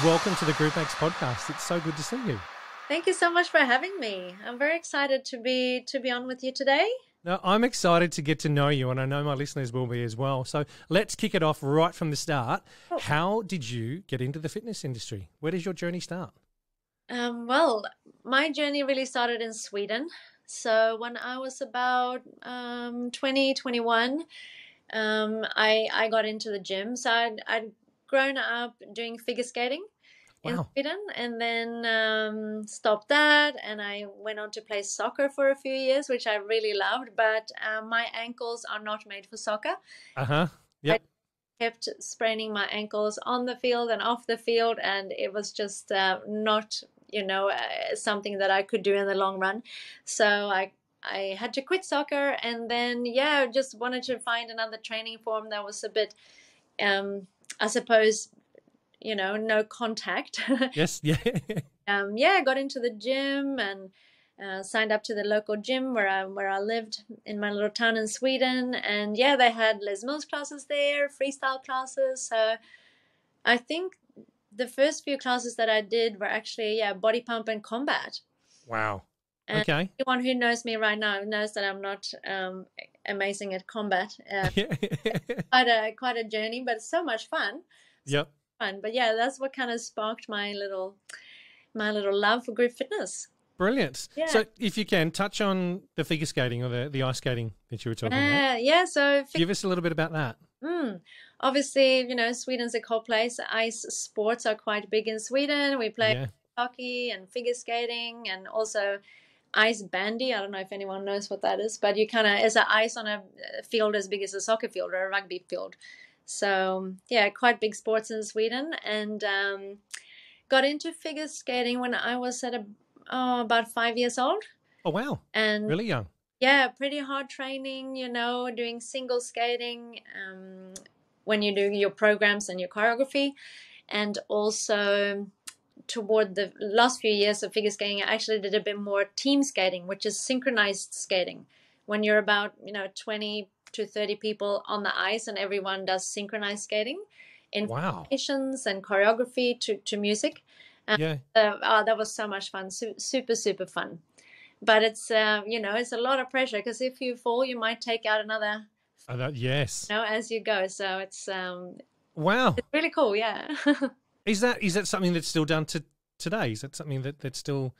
Welcome to the Group X podcast. It's so good to see you. Thank you so much for having me. I'm very excited to be on with you today. Now, I'm excited to get to know you, and I know my listeners will be as well. So let's kick it off right from the start. Oh. How did you get into the fitness industry? Where does your journey start? Well, my journey really started in Sweden. So when I was about 20, 21, I got into the gym. So I'd grown up doing figure skating in Sweden, and then stopped that, and I went on to play soccer for a few years, which I really loved, but my ankles are not made for soccer. Yep. I kept spraining my ankles on the field and off the field, and it was just not something that I could do in the long run. So I had to quit soccer, and then just wanted to find another training form that was a bit I suppose no contact. Yes, yeah. I got into the gym and signed up to the local gym where I lived in my little town in Sweden. And they had Les Mills classes there, freestyle classes. So I think the first few classes that I did were actually body pump and combat. Wow. And okay. Anyone who knows me right now knows that I'm not amazing at combat. Quite a journey, but it's so much fun. Yep. Fun. But that's what kind of sparked my little love for group fitness. Brilliant. Yeah. So if you can, touch on the figure skating or the ice skating that you were talking about. So give us a little bit about that. Obviously, Sweden's a cold place. Ice sports are quite big in Sweden. We play hockey and figure skating, and also ice bandy. I don't know if anyone knows what that is, but it's an ice on a field as big as a soccer field or a rugby field. So quite big sports in Sweden, and got into figure skating when I was at about 5 years old. Oh wow! And really young. Yeah, pretty hard training. Doing single skating when you do your programs and your choreography, and also toward the last few years of figure skating, I actually did a bit more team skating, which is synchronized skating. When you're about 20 to 30 people on the ice, and everyone does synchronized skating in formations and choreography to music. That was so much fun, super fun. But it's it's a lot of pressure, because if you fall, you might take out another. As you go. So it's wow, it's really cool. Yeah. Is that something that's still done today? Is that something that's still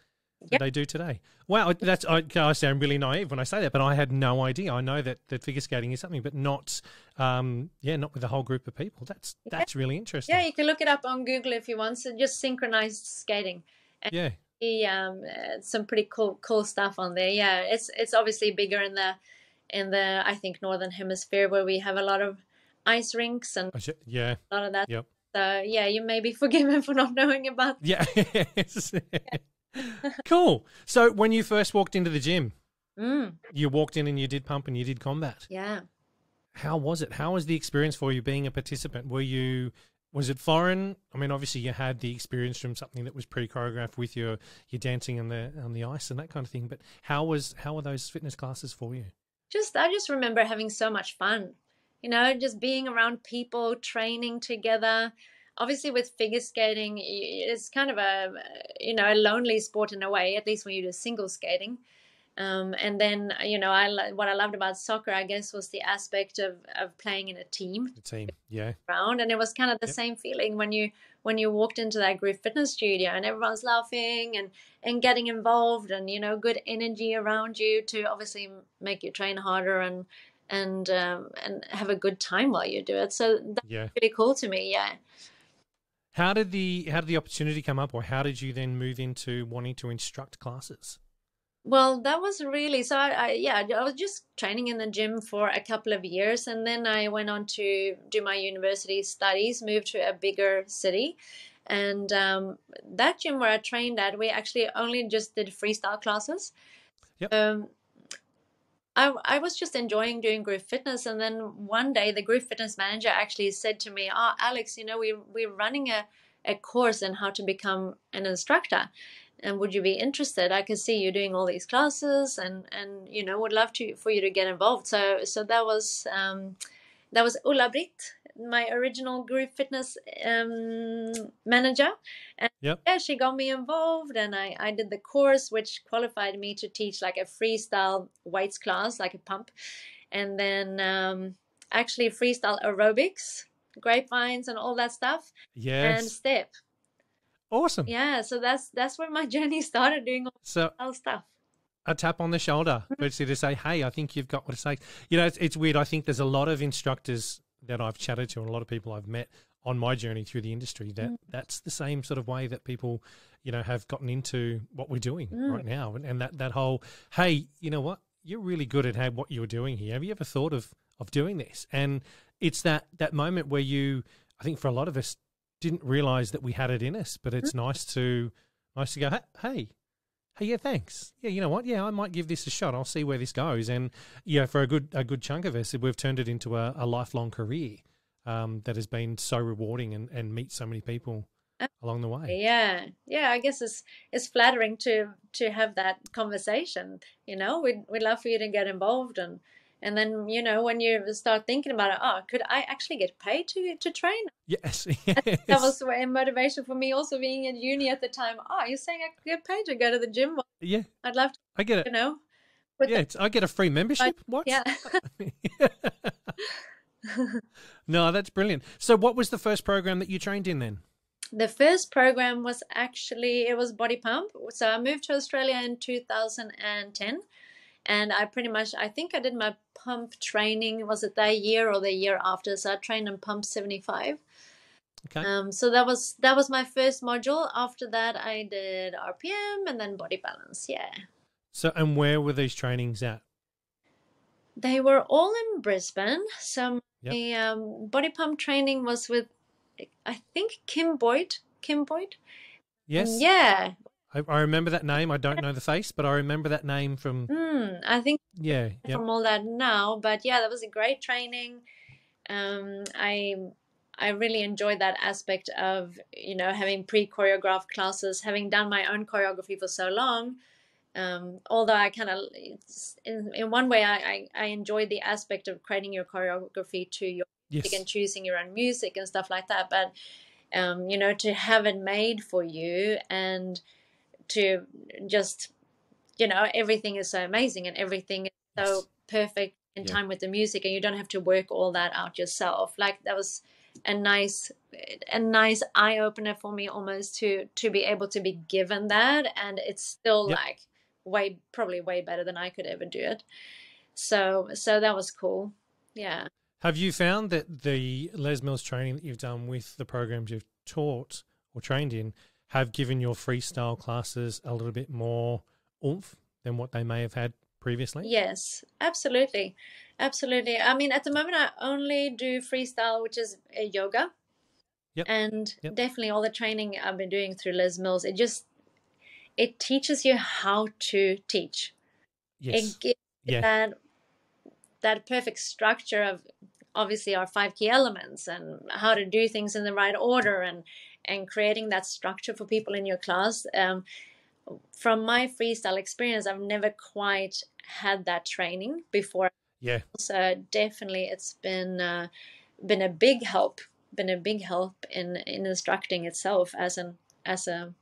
that they do today? Wow, I sound really naive when I say that, but I had no idea. I know that figure skating is something, but not not with a whole group of people. That's really interesting. Yeah, you can look it up on Google if you want. So just synchronized skating. And some pretty cool stuff on there. Yeah, it's obviously bigger in the I think northern hemisphere, where we have a lot of ice rinks and a lot of that. Yep. So you may be forgiven for not knowing about. Yeah. Cool. So when you first walked into the gym, you walked in and you did pump and you did combat. Yeah. How was it? How was the experience for you being a participant? Was it foreign? I mean, obviously you had the experience from something that was pre-choreographed with your dancing on the ice and that kind of thing. But how were those fitness classes for you? I just remember having so much fun. Just being around people, training together. Obviously, with figure skating, it's kind of a lonely sport in a way, at least when you do single skating. And then, what I loved about soccer, I guess, was the aspect of playing in a team. A team, yeah. Around, and it was kind of the same feeling when you walked into that group fitness studio, and everyone's laughing and getting involved, and good energy around you to obviously make you train harder and have a good time while you do it. So that's really cool to me. Yeah. How did the opportunity come up, or how did you then move into wanting to instruct classes? Well, that was really, so I was just training in the gym for a couple of years, and then I went on to do my university studies, moved to a bigger city, and that gym where I trained at, we actually only just did freestyle classes. Yep. I was just enjoying doing group fitness, and then one day the group fitness manager actually said to me, Alex, we're running a course on how to become an instructor, and would you be interested? I can see you doing all these classes, and would love for you to get involved. So that was Ulla-Britt my original group fitness manager, and Yep. yeah, she got me involved, and I did the course, which qualified me to teach like a freestyle weights class, like a pump, and then actually freestyle aerobics, grapevines, and all that stuff, and Yes. step. Awesome. Yeah, so that's where my journey started, doing So all stuff. a tap on the shoulder, virtually to say, hey, I think you've got what it takes. You know, it's weird. I think there's a lot of instructors that I've chatted to and a lot of people I've met on my journey through the industry that that's the same sort of way that people, you know, have gotten into what we're doing right now. And that whole, hey, you know what? You're really good at what you're doing here. Have you ever thought of doing this? And it's that moment where you, I think for a lot of us, didn't realize that we had it in us, but it's nice to go, hey, yeah, thanks. Yeah, you know what? Yeah, I might give this a shot. I'll see where this goes. And yeah, for a good chunk of us, we've turned it into a lifelong career that has been so rewarding and meet so many people along the way. Yeah, I guess it's flattering to have that conversation. You know, we'd love for you to get involved, and then, you know, when you start thinking about it, oh, could I actually get paid to train? Yes, That was a motivation for me, also being in uni at the time. Oh, you're saying I could get paid to go to the gym? Well, yeah, I'd love to. I get it. You know, Yeah, I get a free membership. What? Yeah. No, that's brilliant. So, what was the first program that you trained in then? The first program was actually, it was body pump. So I moved to Australia in 2010. And I think I did my pump training, was it that year or the year after? So I trained in pump 75. Okay. So that was my first module. After that, I did RPM and then body balance. Yeah. So, and where were these trainings at? They were all in Brisbane. So Yep. my body pump training was with, I think, Kim Boyd. Yes. Yeah. I remember that name. I don't know the face, but I remember that name from. I think Yeah. Yep. from all that now. But yeah, that was a great training. I really enjoyed that aspect of, you know, having pre-choreographed classes, having done my own choreography for so long. Although I kind of, in one way, I enjoyed the aspect of creating your choreography to your music and choosing your own music and stuff like that. But, you know, to have it made for you and to just, you know, everything is so amazing and everything is so perfect in time with the music, and you don't have to work all that out yourself. Like, that was a nice eye opener for me, almost, to be able to be given that, and it's still like probably way better than I could ever do it. So that was cool. Yeah. Have you found that the Les Mills training that you've done with the programs you've taught or trained in have given your freestyle classes a little bit more oomph than what they may have had previously? Yes, absolutely. Absolutely. I mean, at the moment, I only do freestyle, which is a yoga. Yep. And Yep. definitely all the training I've been doing through Les Mills, it teaches you how to teach. Yes. It gives you that perfect structure of, obviously, our 5 key elements and how to do things in the right order, and creating that structure for people in your class. From my freestyle experience, I've never quite had that training before. Yeah. So definitely, it's been a big help. Been a big help in instructing itself as a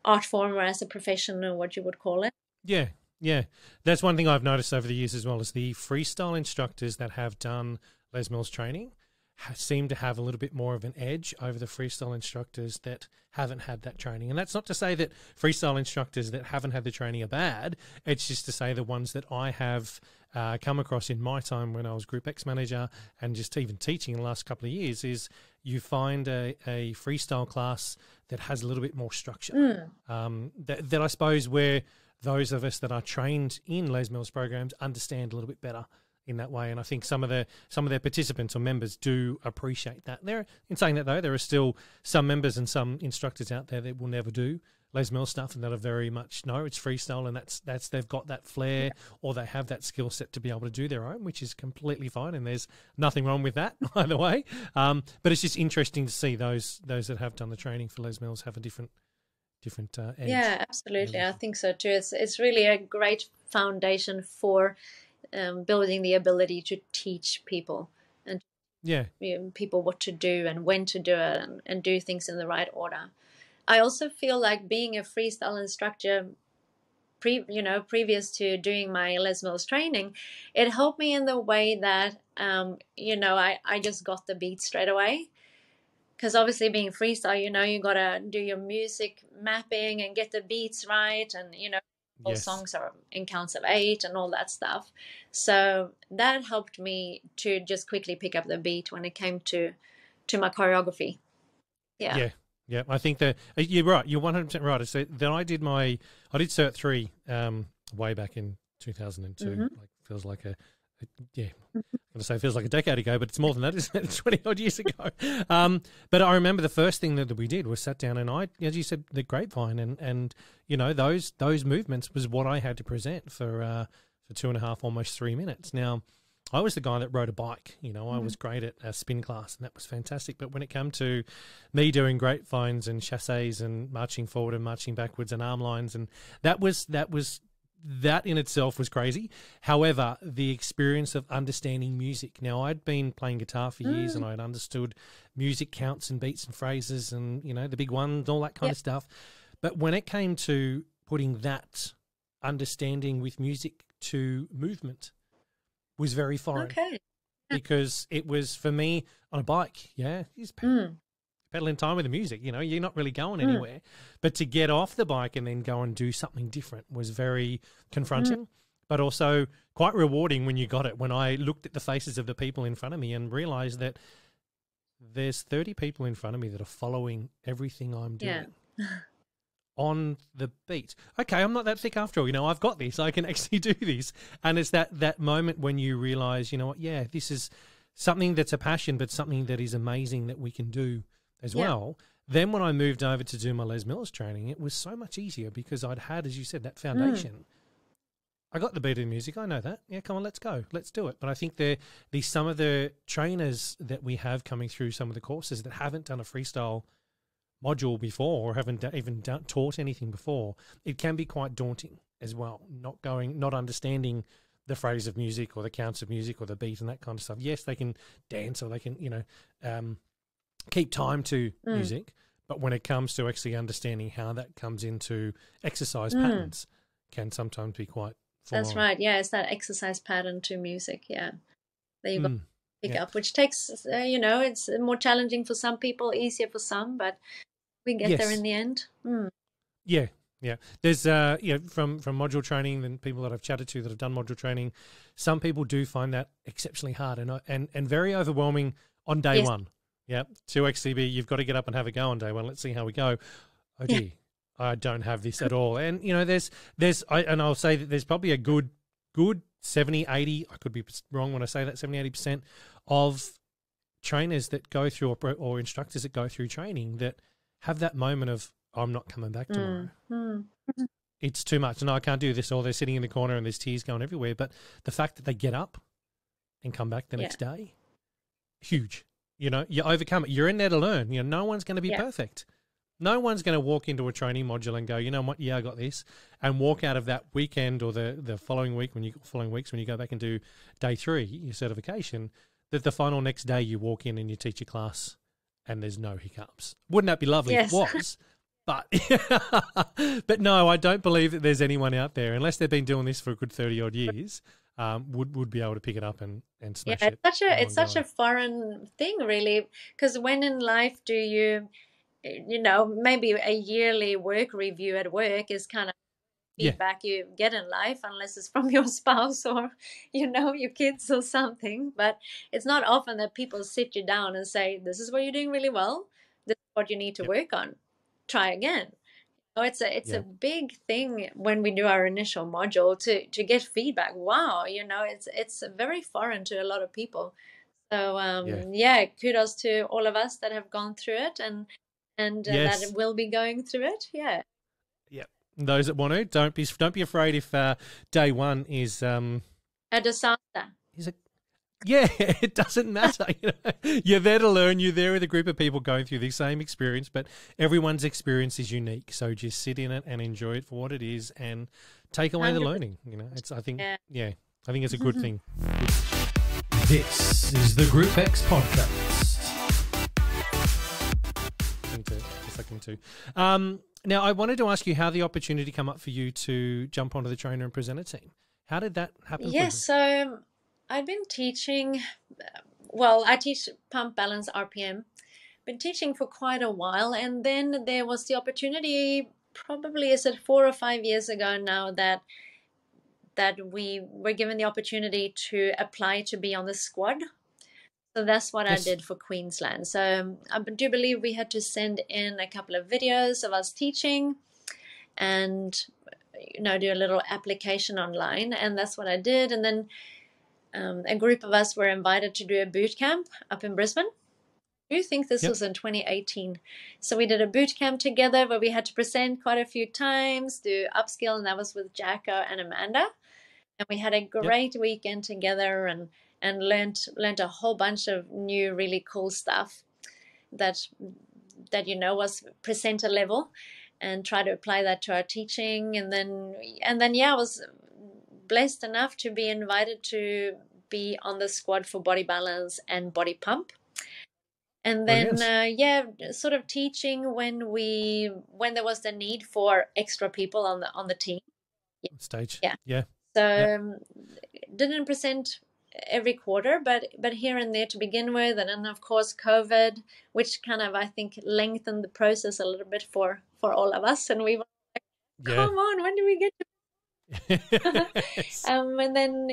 art form, or as a profession, or what you would call it. Yeah. Yeah. That's one thing I've noticed over the years as well, is the freestyle instructors that have done Les Mills training seem to have a little bit more of an edge over the freestyle instructors that haven't had that training. And that's not to say that freestyle instructors that haven't had the training are bad. It's just to say the ones that I have come across in my time when I was Group X manager and just even teaching in the last couple of years, is you find a freestyle class that has a little bit more structure. That I suppose where those of us that are trained in Les Mills programs understand a little bit better in that way. And I think some of their participants or members do appreciate that. In saying that, though, there are still some members and some instructors out there that will never do Les Mills stuff, and that are very much, no, it's freestyle, and that's they've got that flair, or they have that skill set to be able to do their own, which is completely fine, and there's nothing wrong with that either way. But it's just interesting to see those that have done the training for Les Mills have a different edge. Yeah, absolutely. I think so too. It's really a great foundation for building the ability to teach people. And Yeah. people what to do and when to do it, and do things in the right order. I also feel like being a freestyle instructor, previous to doing my Les Mills training, it helped me in the way that, I just got the beat straight away. Because obviously being freestyle, you got to do your music mapping and get the beats right. And, all Yes. songs are in counts of 8 and all that stuff. So that helped me to just quickly pick up the beat when it came to my choreography. Yeah. Yeah. Yeah. I think that you're right. You're 100% right. So then I did Cert 3 way back in 2002. Mm-hmm. Like, feels like I'm going to say it feels like a decade ago, but it's more than that, isn't it? 20 odd years ago. But I remember the first thing that we did was sat down and I, as you said, the grapevine and those movements was what I had to present for 2.5, almost 3 minutes. Now, I was the guy that rode a bike. I was great at a spin class and that was fantastic. But when it came to me doing grapevines and chasses and marching forward and marching backwards and arm lines, and that in itself was crazy. However, the experience of understanding music. Now, I'd been playing guitar for years and I'd understood music counts and beats and phrases and, the big ones, all that kind of stuff. But when it came to putting that understanding with music to movement was very foreign. Okay. Because it was, for me, on a bike, just pedal in time with the music, you're not really going anywhere. But to get off the bike and then go and do something different was very confronting, but also quite rewarding when you got it. When I looked at the faces of the people in front of me and realized that there's 30 people in front of me that are following everything I'm doing on the beat. Okay, I'm not that thick after all. I've got this. I can actually do this. And it's that moment when you realize, this is something that's a passion, but something that is amazing that we can do as well. Then when I moved over to do my Les Mills training, it was so much easier because I'd had, as you said, that foundation. I got the beat of the music. I know that. Yeah, come on, let's go. Let's do it. But I think some of the trainers that we have coming through some of the courses that haven't done a freestyle module before or haven't even taught anything before, it can be quite daunting as well, not understanding the phrase of music or the counts of music or the beat and that kind of stuff. Yes, they can dance or they can, keep time to music, but when it comes to actually understanding how that comes into exercise patterns can sometimes be quite foreign. That's right. Yeah, it's that exercise pattern to music. Yeah, that you got to pick up, which takes, it's more challenging for some people, easier for some, but we get there in the end. Yeah. Yeah, there's from module training and people that I've chatted to that have done module training, some people do find that exceptionally hard and very overwhelming on day one. Yeah, to actually be, you've got to get up and have a go on day one. Let's see how we go. Oh dear, I don't have this at all. And I'll say that there's probably a good 70, 80. I could be wrong when I say that 70, 80% of trainers that go through or instructors that go through training that have that moment of, I'm not coming back tomorrow. It's too much. No, I can't do this. Or they're sitting in the corner and there's tears going everywhere. But the fact that they get up and come back the next day, huge. You overcome it. You're in there to learn. No one's going to be perfect. No one's going to walk into a training module and go, you know what, I got this, and walk out of that weekend or the following week when you go back and do day 3, your certification, that the final next day you walk in and you teach your class and there's no hiccups. Wouldn't that be lovely if it was? But no, I don't believe that there's anyone out there, unless they've been doing this for a good 30 odd years, would be able to pick it up and smash it. It's such a foreign thing, really, because when in life do you, maybe a yearly work review at work is kind of feedback you get in life, unless it's from your spouse or, your kids or something. But it's not often that people sit you down and say, this is what you're doing really well. This is what you need to work on. Try again. It's a big thing when we do our initial module to get feedback. Wow, it's very foreign to a lot of people. So kudos to all of us that have gone through it and that will be going through it. Yeah. Those that want to, don't be afraid if day one is a disaster. It doesn't matter. You're there to learn. You're there with a group of people going through the same experience, but everyone's experience is unique. So just sit in it and enjoy it for what it is, and take away the learning. I think it's a good thing. This is the Group X podcast. Just looking to. Now, I wanted to ask you how the opportunity come up for you to jump onto the trainer and presenter team. How did that happen? Yes, so I've been teaching. Well, I teach pump, balance, RPM. Been teaching for quite a while, and then there was the opportunity. Probably is it 4 or 5 years ago now that we were given the opportunity to apply to be on the squad. So that's what I did for Queensland. So I do believe we had to send in a couple of videos of us teaching and, do a little application online. And that's what I did. And then a group of us were invited to do a boot camp up in Brisbane. I do think this was in 2018. So we did a boot camp together where we had to present quite a few times, do upskill, and that was with Jacko and Amanda. And we had a great weekend together and learned a whole bunch of new, really cool stuff that was presenter level, and try to apply that to our teaching. And then I was blessed enough to be invited to be on the squad for body balance and body pump. And then, sort of teaching when there was the need for extra people on the team. Stage. Yeah. So didn't present every quarter, but here and there to begin with. And then, of course, COVID, which kind of, I think, lengthened the process a little bit for all of us. And we were like, come on, when do we get to... and then,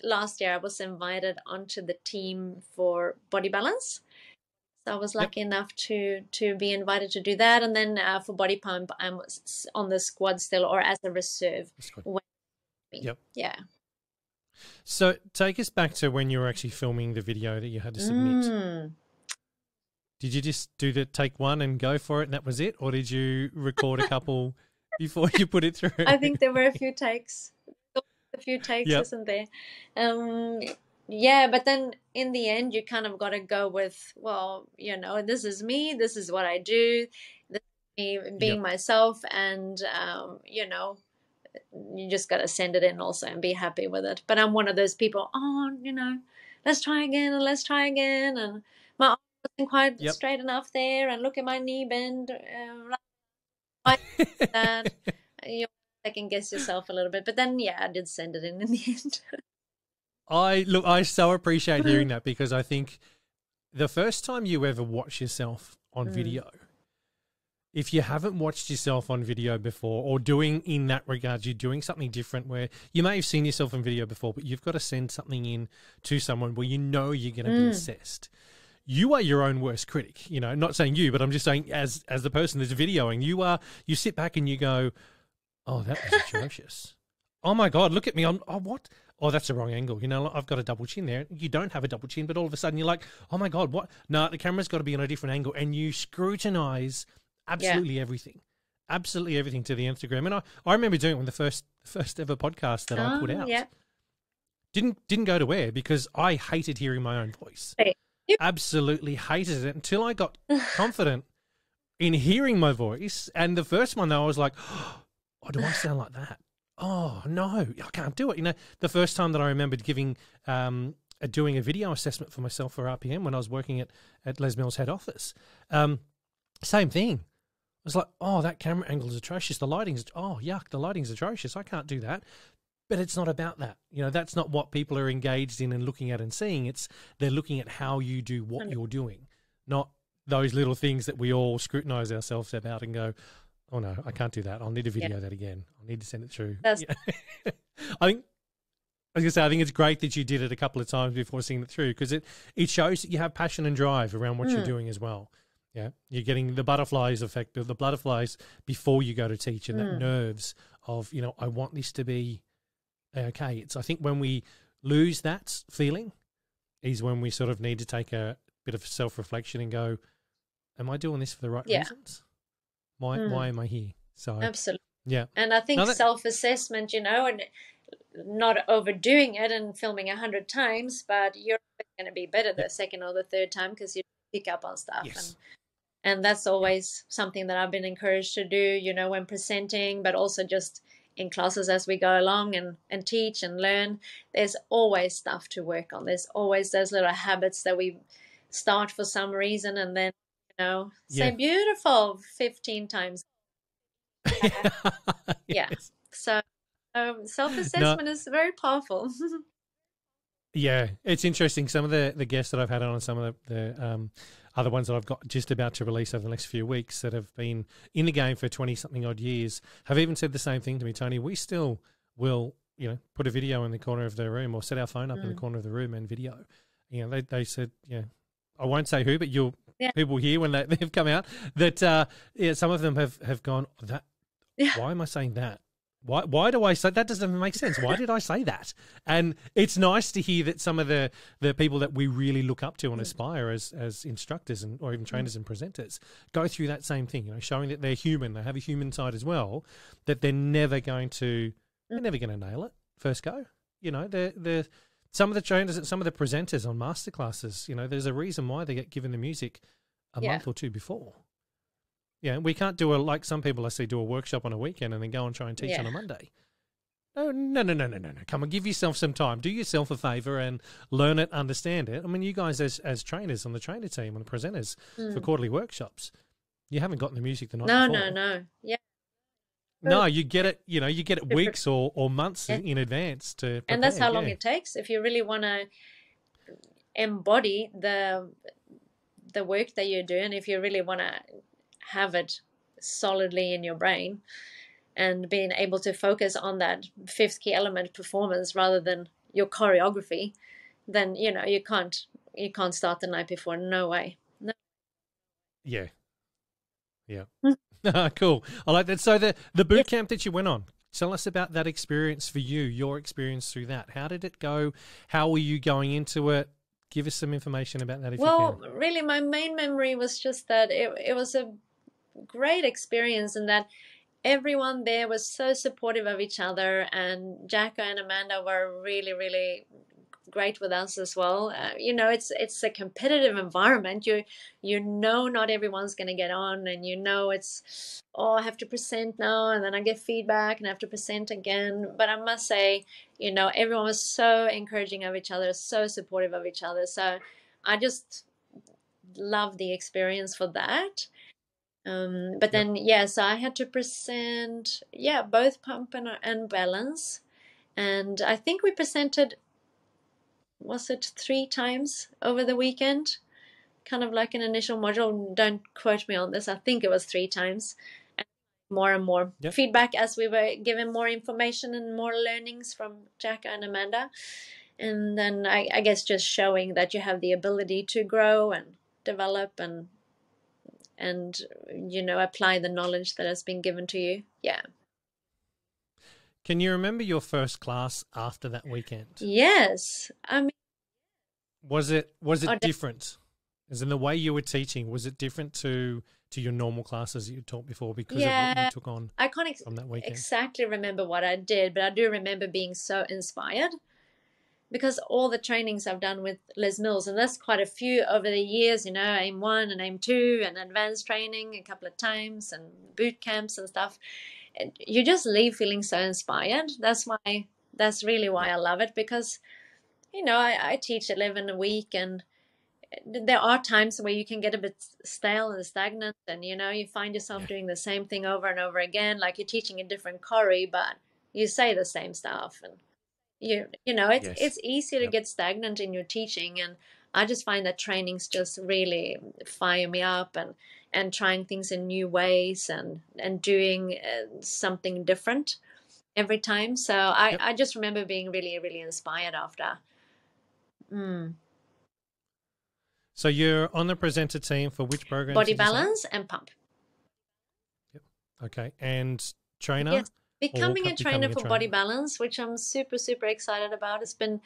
last year I was invited onto the team for body balance. So I was lucky enough to be invited to do that. And then for body pump, I'm on the squad still, or as a reserve. Yeah. So take us back to when you were actually filming the video that you had to submit. Did you just do the take one and go for it and that was it? Or did you record a couple before you put it through? I think there were a few takes. Isn't there? But then in the end, you kind of got to go with, well, this is me. This is what I do. This is me being myself. And, you just got to send it in also and be happy with it. But I'm one of those people, let's try again and let's try again. And my arm wasn't quite straight enough there. And look at my knee bend. Like that. You second guess yourself a little bit. But then, I did send it in the end. I so appreciate hearing that, because I think the first time you ever watch yourself on video, if you haven't watched yourself on video before, or doing in that regard, you're doing something different where you may have seen yourself on video before, but you've got to send something in to someone where you're going to be assessed. You are your own worst critic, not saying you, but I'm just saying as the person that's videoing, you sit back and you go, oh, that was atrocious. Oh my God, look at me. What? Oh, that's the wrong angle. I've got a double chin there. You don't have a double chin, but all of a sudden you're like, oh my God, what? No, the camera's got to be on a different angle. And you scrutinize absolutely everything to the Instagram. And I remember doing it when the first ever podcast that I put out. Didn't go to air because I hated hearing my own voice. Absolutely hated it until I got confident in hearing my voice. And the first one though, I was like, oh, do I sound like that? Oh no, I can't do it. The first time that I remembered doing a video assessment for myself for RPM when I was working at Les Mills head office, same thing. I was like, oh, that camera angle is atrocious. The lighting's, the lighting's atrocious. I can't do that. But it's not about that. That's not what people are engaged in and looking at and seeing. They're looking at how you do what you're doing, not those little things that we all scrutinize ourselves about and go, oh no, I can't do that. I'll need to video that again. I'll need to send it through. I think it's great that you did it a couple of times before seeing it through, because it shows that you have passion and drive around what you're doing as well. Yeah, you're getting the butterflies effect, the butterflies before you go to teach, and that nerves of, I want this to be okay. I think when we lose that feeling is when we sort of need to take a bit of self-reflection and go, am I doing this for the right reasons? Why am I here? So absolutely. Yeah. And I think self-assessment, and not overdoing it and filming 100 times, but you're going to be better the second or the third time because you pick up on stuff. Yes. And that's always something that I've been encouraged to do, you know, when presenting, but also just in classes as we go along and teach and learn. There's always stuff to work on. There's always those little habits that we start for some reason and then, you know, say Yeah. beautiful 15 times. Yeah. Yes. So No. self-assessment is very powerful. Yeah, it's interesting. Some of the guests that I've had on and some of the other ones that I've got just about to release over the next few weeks that have been in the game for 20-something odd years have even said the same thing to me, Tony. We still will, you know, put a video in the corner of the room or set our phone up in the corner of the room and video. You know, they said, yeah, I won't say who, but you'll people hear when they've come out that yeah, some of them have gone, that, why am I saying that? Why do I say that? Doesn't make sense. Why did I say that? And it's nice to hear that some of the people that we really look up to and aspire as instructors and or even trainers and presenters go through that same thing, you know, showing that they're human, they have a human side as well, that they're never going to nail it first go. You know, they're some of the trainers and some of the presenters on masterclasses, you know, there's a reason why they get given the music a month or two before. Yeah, we can't do like some people I see do a workshop on a weekend and then go and try and teach on a Monday. No. Come on, give yourself some time. Do yourself a favor and learn it, understand it. I mean, you guys as trainers on the trainer team and the presenters for quarterly workshops, you haven't gotten the music the night before. No. Yeah. No, you get it, you know, you get it weeks or months in advance to prepare. And that's how long it takes. If you really want to embody the work that you're doing, if you really want to have it solidly in your brain and being able to focus on that fifth key element, performance, rather than your choreography, then you know you can't start the night before. No way. No. Yeah. Cool. I like that. So the boot camp that you went on, tell us about that experience for you, your experience through that. How did it go? How were you going into it? Give us some information about that if you can. Well, really, my main memory was just that it was a great experience, and that everyone there was so supportive of each other, and Jacko and Amanda were really, really great with us as well. You know, it's a competitive environment. You know, not everyone's going to get on, and you know it's, oh, I have to present now, and then I get feedback and I have to present again. But I must say, you know, everyone was so encouraging of each other, so supportive of each other. So I just love the experience for that. But then, so I had to present, both pump and balance. And I think we presented, was it 3 times over the weekend? Kind of like an initial module. Don't quote me on this. I think it was 3 times. And more feedback as we were given more information and more learnings from Jack and Amanda. And then I guess just showing that you have the ability to grow and develop and you know, apply the knowledge that has been given to you. Yeah. Can you remember your first class after that weekend? Yes. I mean, was it different? As in the way you were teaching, was it different to your normal classes that you taught before because of what you took on I can't from that weekend? Exactly remember what I did, but I do remember being so inspired, because all the trainings I've done with Les Mills, and that's quite a few over the years, you know, AIM 1 and AIM 2 and advanced training a couple of times and boot camps and stuff. You just leave feeling so inspired. That's really why I love it, because, you know, I teach 11 a week, and there are times where you can get a bit stale and stagnant, and, you know, you find yourself doing the same thing over and over again, like you're teaching a different choreo, but you say the same stuff, and you know, it's easy to get stagnant in your teaching. And I just find that trainings just really fire me up, and trying things in new ways and doing something different every time. So I just remember being really, really inspired after. So you're on the presenter team for which program? Body balance and pump. Yep. Okay. And trainer? Yes. Becoming a trainer for body balance, which I'm super, super excited about. It's been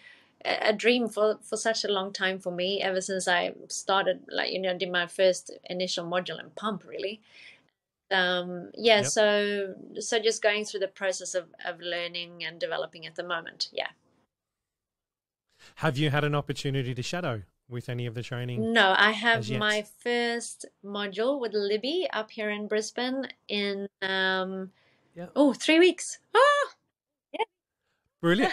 a dream for such a long time for me, ever since I started, like, you know, did my first initial module in pump, really. So just going through the process of learning and developing at the moment. Yeah. Have you had an opportunity to shadow with any of the training No, I as have yet? my first module with Libby up here in Brisbane in Yeah. 3 weeks. Oh, Brilliant.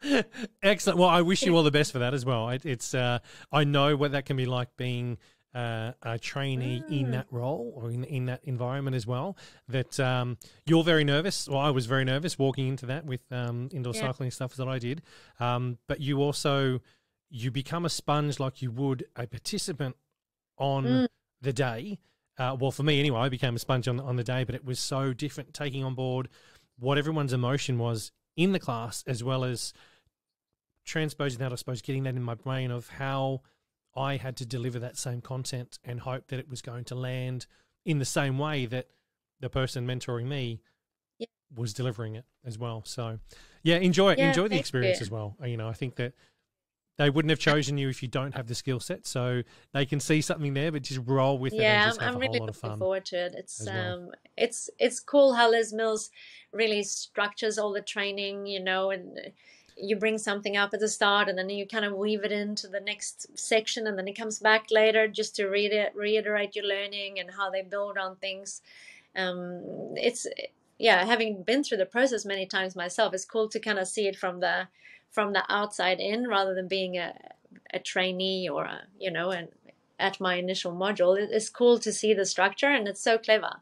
yeah. Excellent. Well, I wish you all the best for that as well. It's I know what that can be like being a trainee in Mm, that role or in that environment as well. That you're very nervous. Well, I was very nervous walking into that with indoor yeah. cycling stuff that I did. But you become a sponge like you would a participant on Mm, the day. Well, for me anyway, I became a sponge on the day, but it was so different taking on board what everyone's emotion was in the class, as well as transposing that, I suppose, getting that in my brain of how I had to deliver that same content and hope that it was going to land in the same way that the person mentoring me yeah. was delivering it as well. So, yeah, enjoy Yeah. the Thank experience you. as well. You know, I think that they wouldn't have chosen you if you don't have the skill set. So they can see something there, but just roll with it and Yeah, just have I'm a whole really lot of looking fun forward to it. as well. It's cool how Les Mills really structures all the training, and you bring something up at the start and then you kind of weave it into the next section and then it comes back later just to reiterate your learning and how they build on things. It's yeah, having been through the process many times myself, it's cool to kind of see it from the outside in rather than being a trainee or and at my initial module. It's cool to see the structure and it's so clever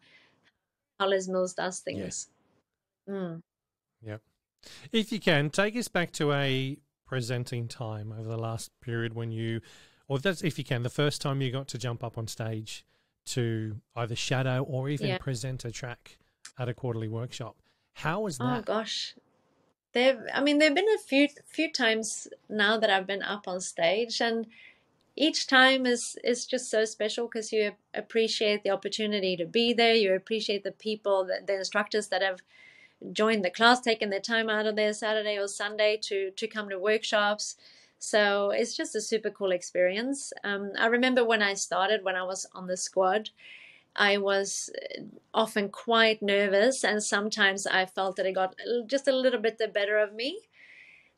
how Les Mills does Yeah. things. Mm. Yeah. If you can, take us back to a presenting time over the last period when you, or that's if you can, the first time you got to jump up on stage to either shadow or even Yeah. present a track at a quarterly workshop. How was Oh that? gosh. There've been a few times now that I've been up on stage, and each time is just so special because you appreciate the opportunity to be there. You appreciate the people, the instructors that have joined the class, taken their time out of their Saturday or Sunday to come to workshops. So it's just a super cool experience. I remember when I started, when I was on the squad, I was often quite nervous, and sometimes I felt that it got just a little bit the better of me.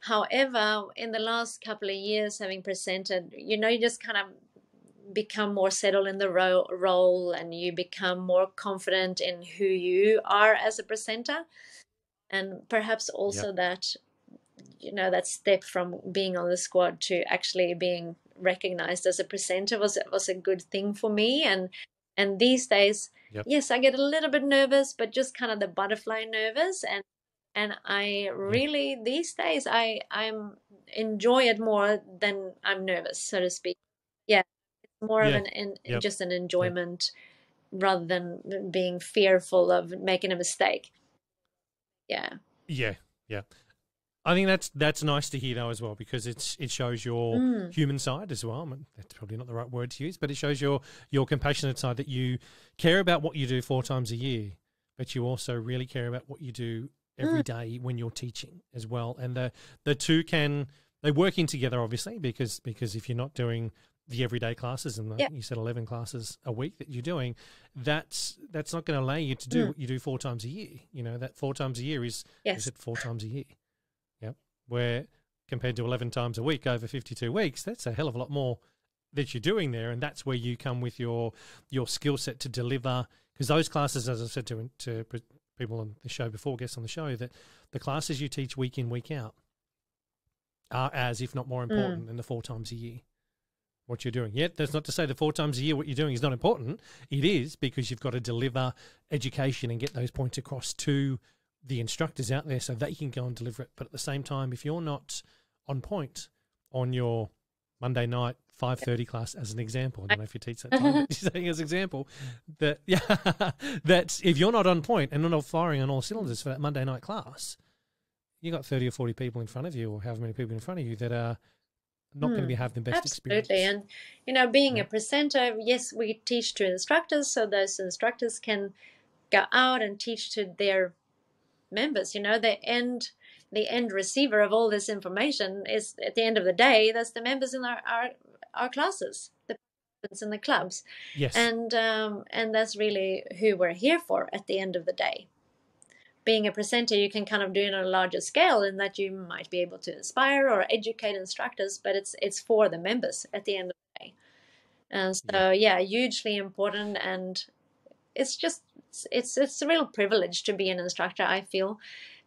However, in the last couple of years, having presented, you just kind of become more settled in the role and you become more confident in who you are as a presenter. And perhaps Yep. also that step from being on the squad to actually being recognized as a presenter was a good thing for me. And these days, Yep. yes, I get a little bit nervous, but just kind of the butterfly nervous. And I Yeah. really, these days, I'm enjoy it more than I'm nervous, so to speak. Yeah, it's more of Yeah. Yep. just an Yep. enjoyment rather than being fearful of making a mistake. Yeah. Yeah. Yeah. I think that's nice to hear though as well, because it shows your Mm. human side as well. I mean, that's probably not the right word to use, but it shows your compassionate side, that you care about what you do 4 times a year, but you also really care about what you do every Mm. day when you're teaching as well. And the two they work in together, obviously, because if you're not doing the everyday classes, and Yeah. you said 11 classes a week that you're doing, that's not going to allow you to do Mm. what you do 4 times a year. You know, that 4 times a year is Yes. it 4 times a year. Yep. Where compared to 11 times a week over 52 weeks, that's a hell of a lot more that you're doing there. And that's where you come with your skill set to deliver. Because those classes, as I said to people on the show before, guests on the show, that the classes you teach week in, week out are as, if not more Mm. important than the 4 times a year. What you're doing. Yet that's not to say the 4 times a year what you're doing is not important. It is, because you've got to deliver education and get those points across to the instructors out there so they can go and deliver it. But at the same time, if you're not on point on your Monday night 5:30 class, as an example, I don't know if you teach that time, but just saying as an example, that that's if you're not on point and not firing on all cylinders for that Monday night class, you got 30 or 40 people in front of you, or however many people in front of you, that are not going to be having the best Absolutely. experience. And being Yeah. a presenter, yes, we teach to instructors, so those instructors can go out and teach to their members. The end receiver of all this information is, at the end of the day, that's the members in our classes, the participants in the clubs. Yes. And that's really who we're here for at the end of the day. being a presenter, you can kind of do it on a larger scale, in that you might be able to inspire or educate instructors, but it's for the members at the end of the day. And so, yeah, hugely important. And it's just, it's a real privilege to be an instructor, I feel,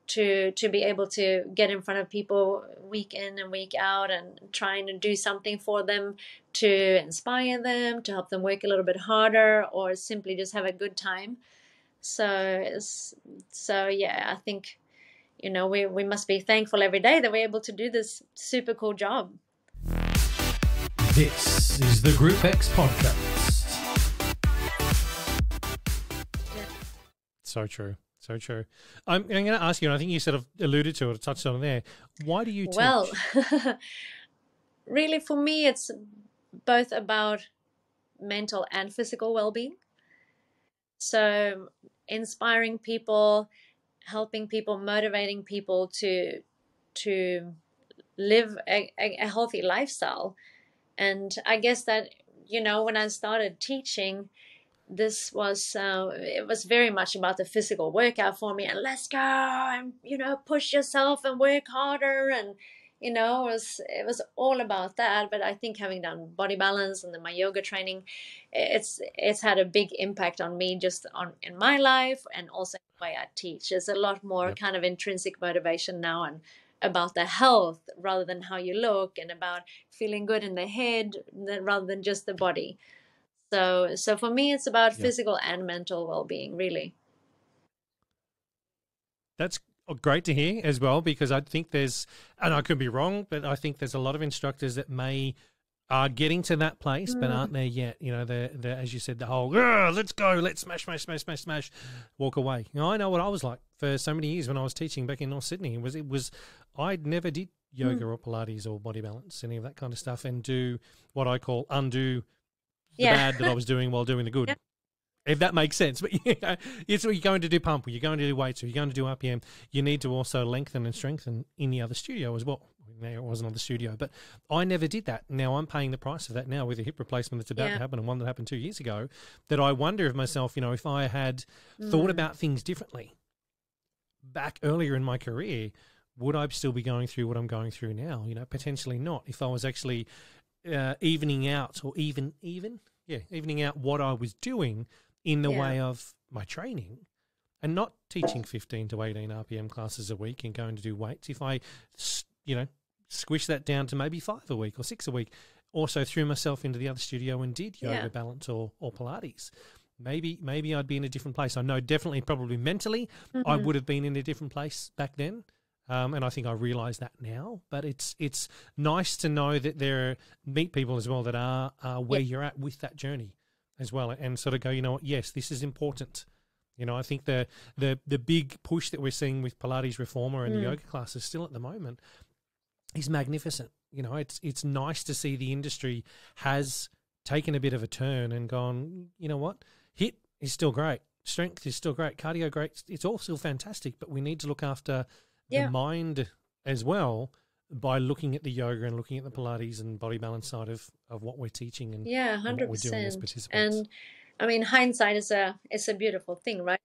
to be able to get in front of people week in and week out and trying to do something for them, to inspire them, to help them work a little bit harder, or simply just have a good time. So yeah, I think, you know, we must be thankful every day that we're able to do this super cool job. This is the Group X podcast. Yeah. So true. So true. I'm going to ask you, and I think you sort of alluded to it or touched on it there. Why do you teach? Well, really, for me, it's both about mental and physical well-being. So inspiring people, helping people, motivating people to live a healthy lifestyle. And I guess that, you know, when I started teaching, this was it was very much about the physical workout for me, and let's go and, you know, push yourself and work harder, and, you know, it was all about that. But I think having done body balance and then my yoga training, it's had a big impact on me, just in my life, and also in the way I teach. There's a lot more kind of intrinsic motivation now, and about the health rather than how you look, and about feeling good in the head rather than just the body. So for me, it's about physical and mental well-being, really. That's great to hear as well, because I think there's, and I could be wrong, but I think there's a lot of instructors that are getting to that place, but aren't there yet. You know, they're as you said, the whole, let's go, let's smash, walk away. You know, I know what I was like for so many years when I was teaching back in North Sydney. It was I never did yoga or Pilates or body balance, any of that kind of stuff, and do what I call undo the bad that I was doing while doing the good, if that makes sense. But it's what you're going to do pump, or you're going to do weights, or you're going to do RPM. You need to also lengthen and strengthen in the other studio as well. There was another studio, but I never did that. Now I'm paying the price of that now with a hip replacement that's about to happen, and one that happened 2 years ago, that I wonder of myself, you know, if I had thought about things differently back earlier in my career, would I still be going through what I'm going through now? You know, potentially not. If I was actually evening out what I was doing in the way of my training, and not teaching 15 to 18 RPM classes a week and going to do weights. If I, you know, squish that down to maybe 5 a week or 6 a week, also threw myself into the other studio and did yoga, balance or Pilates, maybe I'd be in a different place. I know definitely probably mentally I would have been in a different place back then. And I think I realise that now, but it's nice to know that meet people as well that are where you're at with that journey as well, and sort of go, you know what, yes, this is important. You know, I think the big push that we're seeing with Pilates Reformer and the yoga classes still at the moment is magnificent. You know, it's nice to see the industry has taken a bit of a turn and gone, you know what, HIIT is still great, strength is still great, cardio great, it's all still fantastic, but we need to look after the mind as well by looking at the yoga and looking at the Pilates and body balance side of what we're teaching and, 100%. and what we're doing as participants. And I mean, hindsight is a beautiful thing, right?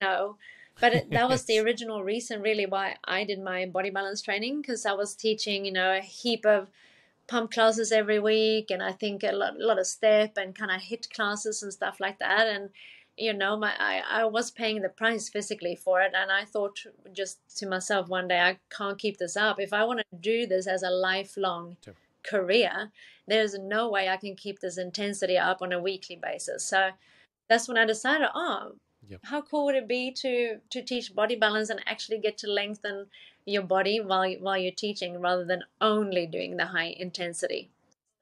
No, but that was the original reason really why I did my body balance training, because I was teaching, you know, a heap of pump classes every week, and I think a lot of step and kind of HIIT classes and stuff like that. And you know, I was paying the price physically for it, and I thought just to myself one day, I can't keep this up. If I want to do this as a lifelong career, there's no way I can keep this intensity up on a weekly basis. So that's when I decided, how cool would it be to teach body balance and actually get to lengthen your body while you're teaching, rather than only doing the high intensity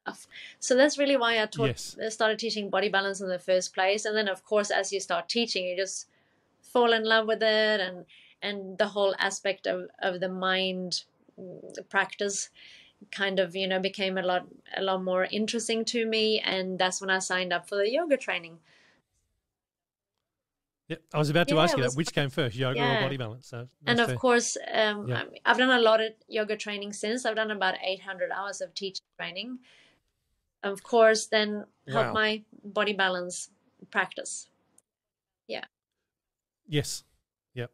stuff. So that's really why I started teaching body balance in the first place. And then, of course, as you start teaching, you just fall in love with it, and the whole aspect of the mind practice kind of, you know, became a lot more interesting to me. And that's when I signed up for the yoga training. Yep, I was about to ask you that. Which came first, yoga or body balance? So and of course, I've done a lot of yoga training since. I've done about 800 hours of teaching training. Of course, then help my body balance practice. Yeah. Yes. Yep.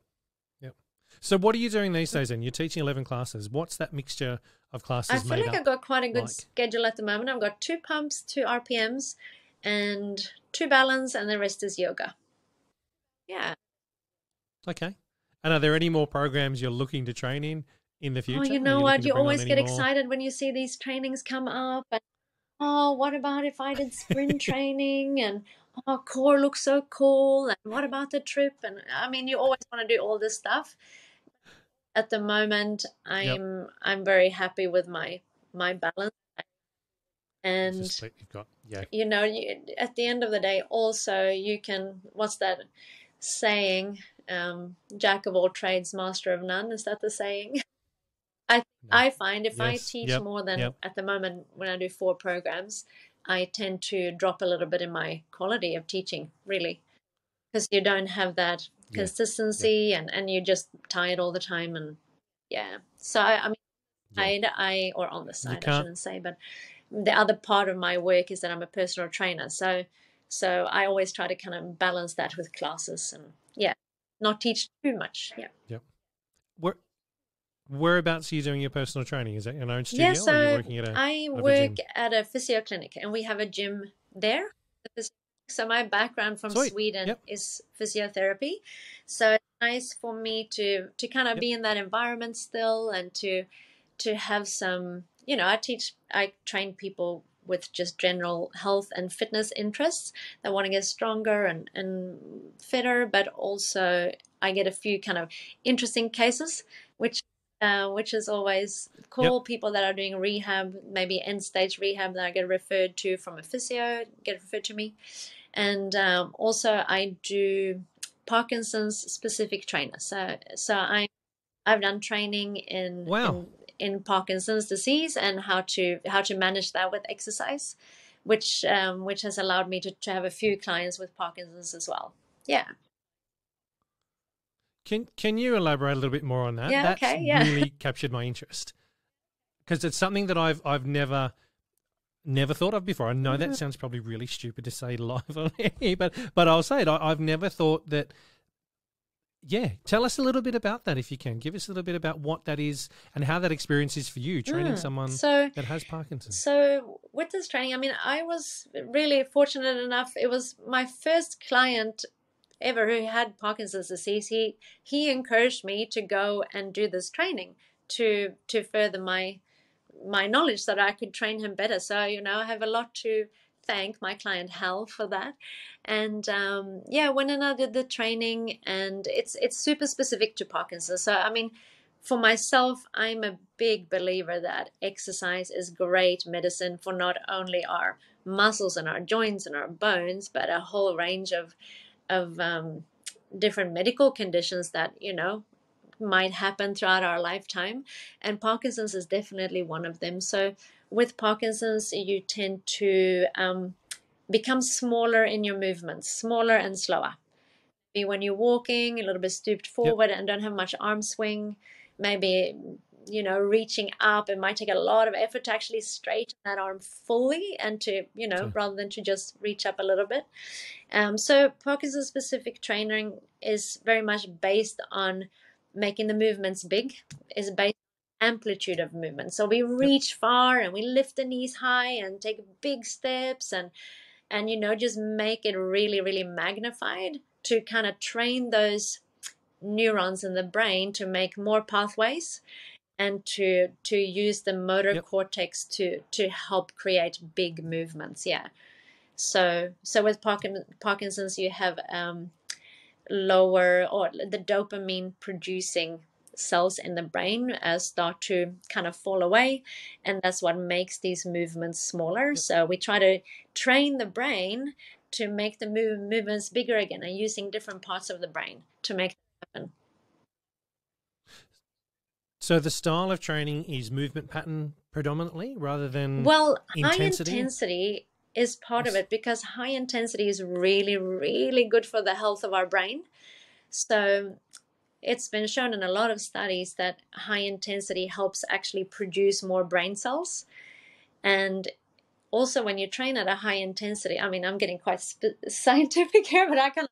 So what are you doing these days then? You're teaching 11 classes. What's that mixture of classes I feel made like up I've got quite a good like? schedule at the moment. I've got 2 pumps, 2 RPMs, and 2 balance, and the rest is yoga. Yeah. Okay. And are there any more programs you're looking to train in the Oh, future? you Are know you what? looking to You bring on always any get more? excited when you see these trainings come up. And, oh, what about if I did sprint training? And oh, core looks so cool. And what about the trip? And I mean, you always want to do all this stuff. At the moment, Yep. I'm very happy with my balance. It's a And split you've got. Yeah. you know, at the end of the day, also you can. What's that saying? Jack of all trades, master of none. Is that the saying? I No. I find if I Yes. teach Yep. more than Yep. at the moment when I do 4 programs, I tend to drop a little bit in my quality of teaching, really, because you don't have that Yeah. consistency and you're just tired all the time. And yeah, so I mean, Yeah. I or on the You side, I can't. shouldn't say, but the other part of my work is that I'm a personal trainer. So I always try to kind of balance that with classes and yeah, not teach too much. Yeah. Yep. Whereabouts are you doing your personal training? Is that your own Yeah, studio or are you so working at I a work gym? at a physio clinic and we have a gym there. So my background from Sweet. Sweden Yep. is physiotherapy. So it's nice for me to kind of Yep. be in that environment still and to have some, I train people with just general health and fitness interests that want to get stronger and fitter, but also I get a few kind of interesting cases, which which is always Yep. cool. People that are doing rehab, maybe end stage rehab, that I get referred to from a physio, get referred to me. And also I do Parkinson's specific trainer. So I've done training Wow. in Parkinson's disease and how to manage that with exercise, which has allowed me to have a few clients with Parkinson's as well. Yeah. Can you elaborate a little bit more on that? Yeah. That's Okay. Yeah. really captured my interest because it's something that I've never thought of before. I know that sounds probably really stupid to say live on here, but I'll say it. I've never thought that. Yeah, tell us a little bit about that if you can. Give us a little bit about what that is and how that experience is for you training someone that has Parkinson's. So with this training, I mean, I was really fortunate enough. It was my first client ever who had Parkinson's disease. He encouraged me to go and do this training to further my knowledge so that I could train him better. So I have a lot to thank my client Hal for that. And yeah, went and I did the training, and it's super specific to Parkinson's. So I mean, for myself, I'm a big believer that exercise is great medicine for not only our muscles and our joints and our bones, but a whole range of different medical conditions that might happen throughout our lifetime, and Parkinson's is definitely one of them. So with Parkinson's, you tend to become smaller in your movements, smaller and slower. Maybe when you're walking, a little bit stooped Yep. forward and don't have much arm swing, maybe reaching up, it might take a lot of effort to actually straighten that arm fully and to rather than to just reach up a little bit. So Parkinson's specific training is very much based on making the movements big, is based on amplitude of movement. So we Yep. reach far and we lift the knees high and take big steps and just make it really, really magnified to kind of train those neurons in the brain to make more pathways and to use the motor Yep. cortex to help create big movements. Yeah. So with Parkinson's, you have lower, or the dopamine producing cells in the brain start to kind of fall away, and that's what makes these movements smaller. Yep. So we try to train the brain to make the movements bigger again, and using different parts of the brain to make that happen. So the style of training is movement pattern predominantly rather than Well, intensity? high intensity is part of it because high intensity is really, really good for the health of our brain. So it's been shown in a lot of studies that high intensity helps actually produce more brain cells. And also when you train at a high intensity, I mean, I'm getting quite scientific here, but I can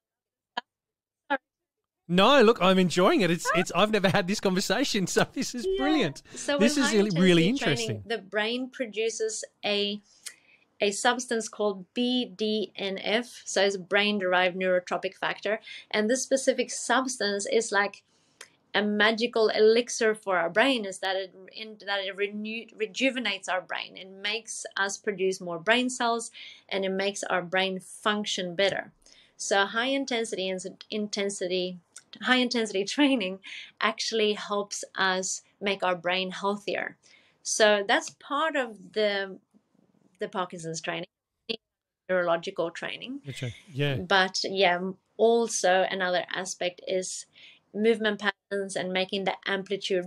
No, look, I'm enjoying it. It's. I've never had this conversation, so this is brilliant. So this is really interesting. Training, the brain produces a substance called BDNF, so it's brain-derived neurotropic factor, and this specific substance is like a magical elixir for our brain. Is that it rejuvenates our brain. It makes us produce more brain cells, and it makes our brain function better. So high intensity training actually helps us make our brain healthier. So that's part of the Parkinson's training, neurological training. Yeah. But also another aspect is movement patterns and making the amplitude.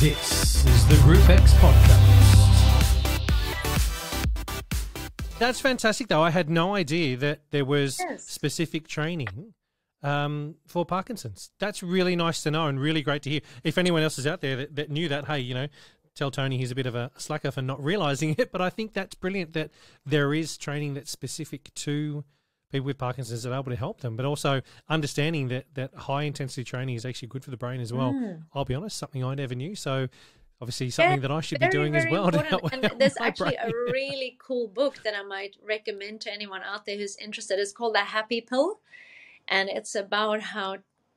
This is the Group X podcast. That's fantastic, though. I had no idea that there was specific training for Parkinson's. That's really nice to know and really great to hear. If anyone else is out there that knew that, hey, tell Tony he's a bit of a slacker for not realising it. But I think that's brilliant that there is training that's specific to people with Parkinson's that are able to help them, but also understanding that high-intensity training is actually good for the brain as well. I'll be honest, something I never knew. So obviously something that I should be doing as well. And there's actually a really cool book that I might recommend to anyone out there who's interested. It's called The Happy Pill, and it's about how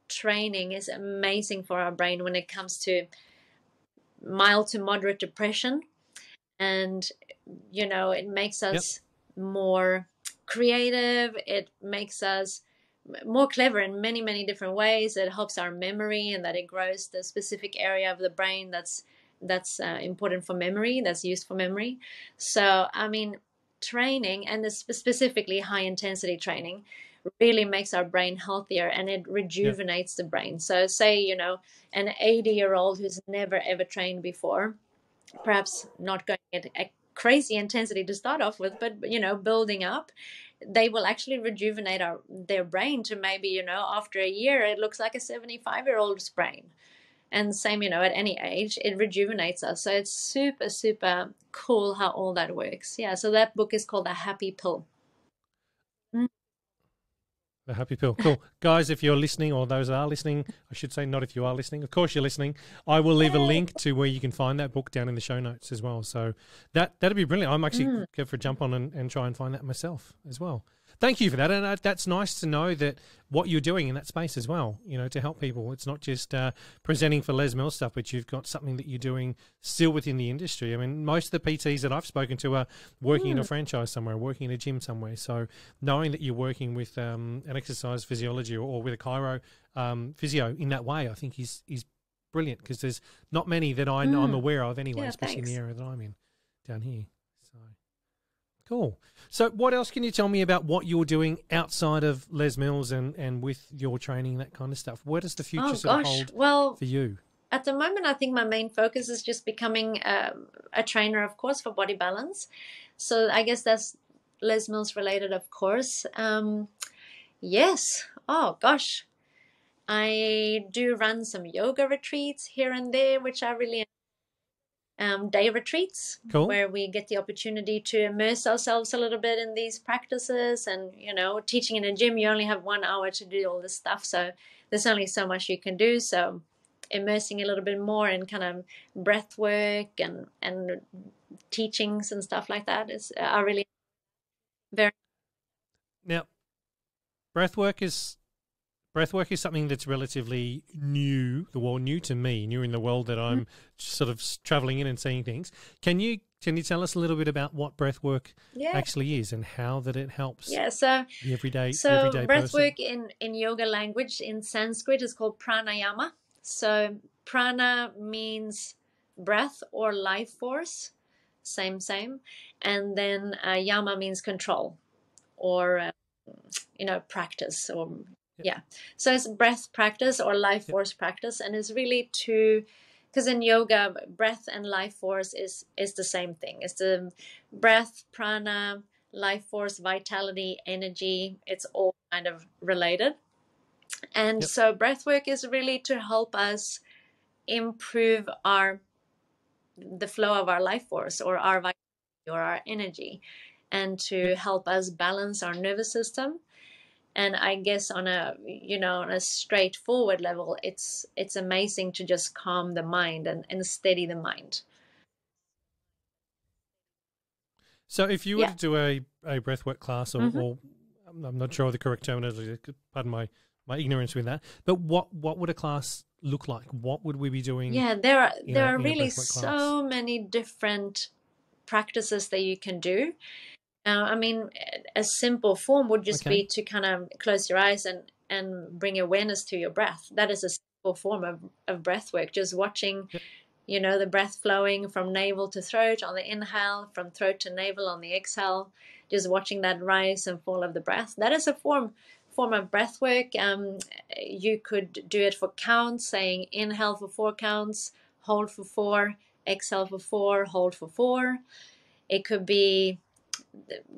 training is amazing for our brain when it comes to mild to moderate depression, and it makes us more creative. It makes us more clever in many different ways. It helps our memory, and that it grows the specific area of the brain that's important for memory, that's used for memory. So I mean, training, and specifically high intensity training, really makes our brain healthier, and it rejuvenates the brain. So say, an 80-year-old who's never ever trained before, perhaps not going at a crazy intensity to start off with, but building up, they will actually rejuvenate their brain to maybe, after a year, it looks like a 75-year-old's brain. And same, at any age, it rejuvenates us. So it's super, super cool how all that works. Yeah, so that book is called The Happy Pill. The Happy Pill. Cool. Guys, if you're listening, or those that are listening, I should say not if you are listening. Of course you're listening. I will leave a link to where you can find that book down in the show notes as well. So that'd be brilliant. I'm actually going for a jump on and try and find that myself as well. Thank you for that. And that's nice to know that what you're doing in that space as well, to help people. It's not just presenting for Les Mills stuff, but you've got something that you're doing still within the industry. I mean, most of the PTs that I've spoken to are working in a franchise somewhere, working in a gym somewhere. So knowing that you're working with an exercise physiology or with a chiro physio in that way, I think is brilliant, because there's not many that I'm aware of anyway, especially in the area that I'm in down here. So cool. So what else can you tell me about what you're doing outside of Les Mills and with your training, that kind of stuff? Where does the future sort of hold for you? At the moment, I think my main focus is just becoming a trainer, of course, for body balance. So I guess that's Les Mills related, of course. Yes. Oh, gosh. I do run some yoga retreats here and there, which I really enjoy. Day retreats, where we get the opportunity to immerse ourselves a little bit in these practices. And teaching in a gym, you only have 1 hour to do all this stuff, so there's only so much you can do. So immersing a little bit more in kind of breath work and teachings and stuff like that are really very. Now, breath work is something that's relatively new to me, new in the world that I'm sort of traveling in and seeing things. Can you tell us a little bit about what breath work actually is and how that it helps the everyday breath person? Work in yoga language, in Sanskrit, is called pranayama. So prana means breath or life force, same. And then yama means control or, practice or... Yeah. So it's breath practice or life force practice. And it's really because in yoga, breath and life force is the same thing. It's the breath, prana, life force, vitality, energy. It's all kind of related. And so breath work is really to help us improve the flow of our life force or our vitality or our energy, and to help us balance our nervous system. And I guess on a, on a straightforward level, it's amazing to just calm the mind and steady the mind. So if you were Yeah. to do a breathwork class, or I'm not sure the correct terminology, pardon my ignorance with that, but what would a class look like? What would we be doing? Yeah, there are in a really breathwork so class? many different practices that you can do. I mean, a simple form would just be to kind of close your eyes and bring awareness to your breath. That is a simple form of breath work, just watching, the breath flowing from navel to throat on the inhale, from throat to navel on the exhale, just watching that rise and fall of the breath. That is a form of breath work. You could do it for counts, saying inhale for 4 counts, hold for 4, exhale for 4, hold for 4. It could be,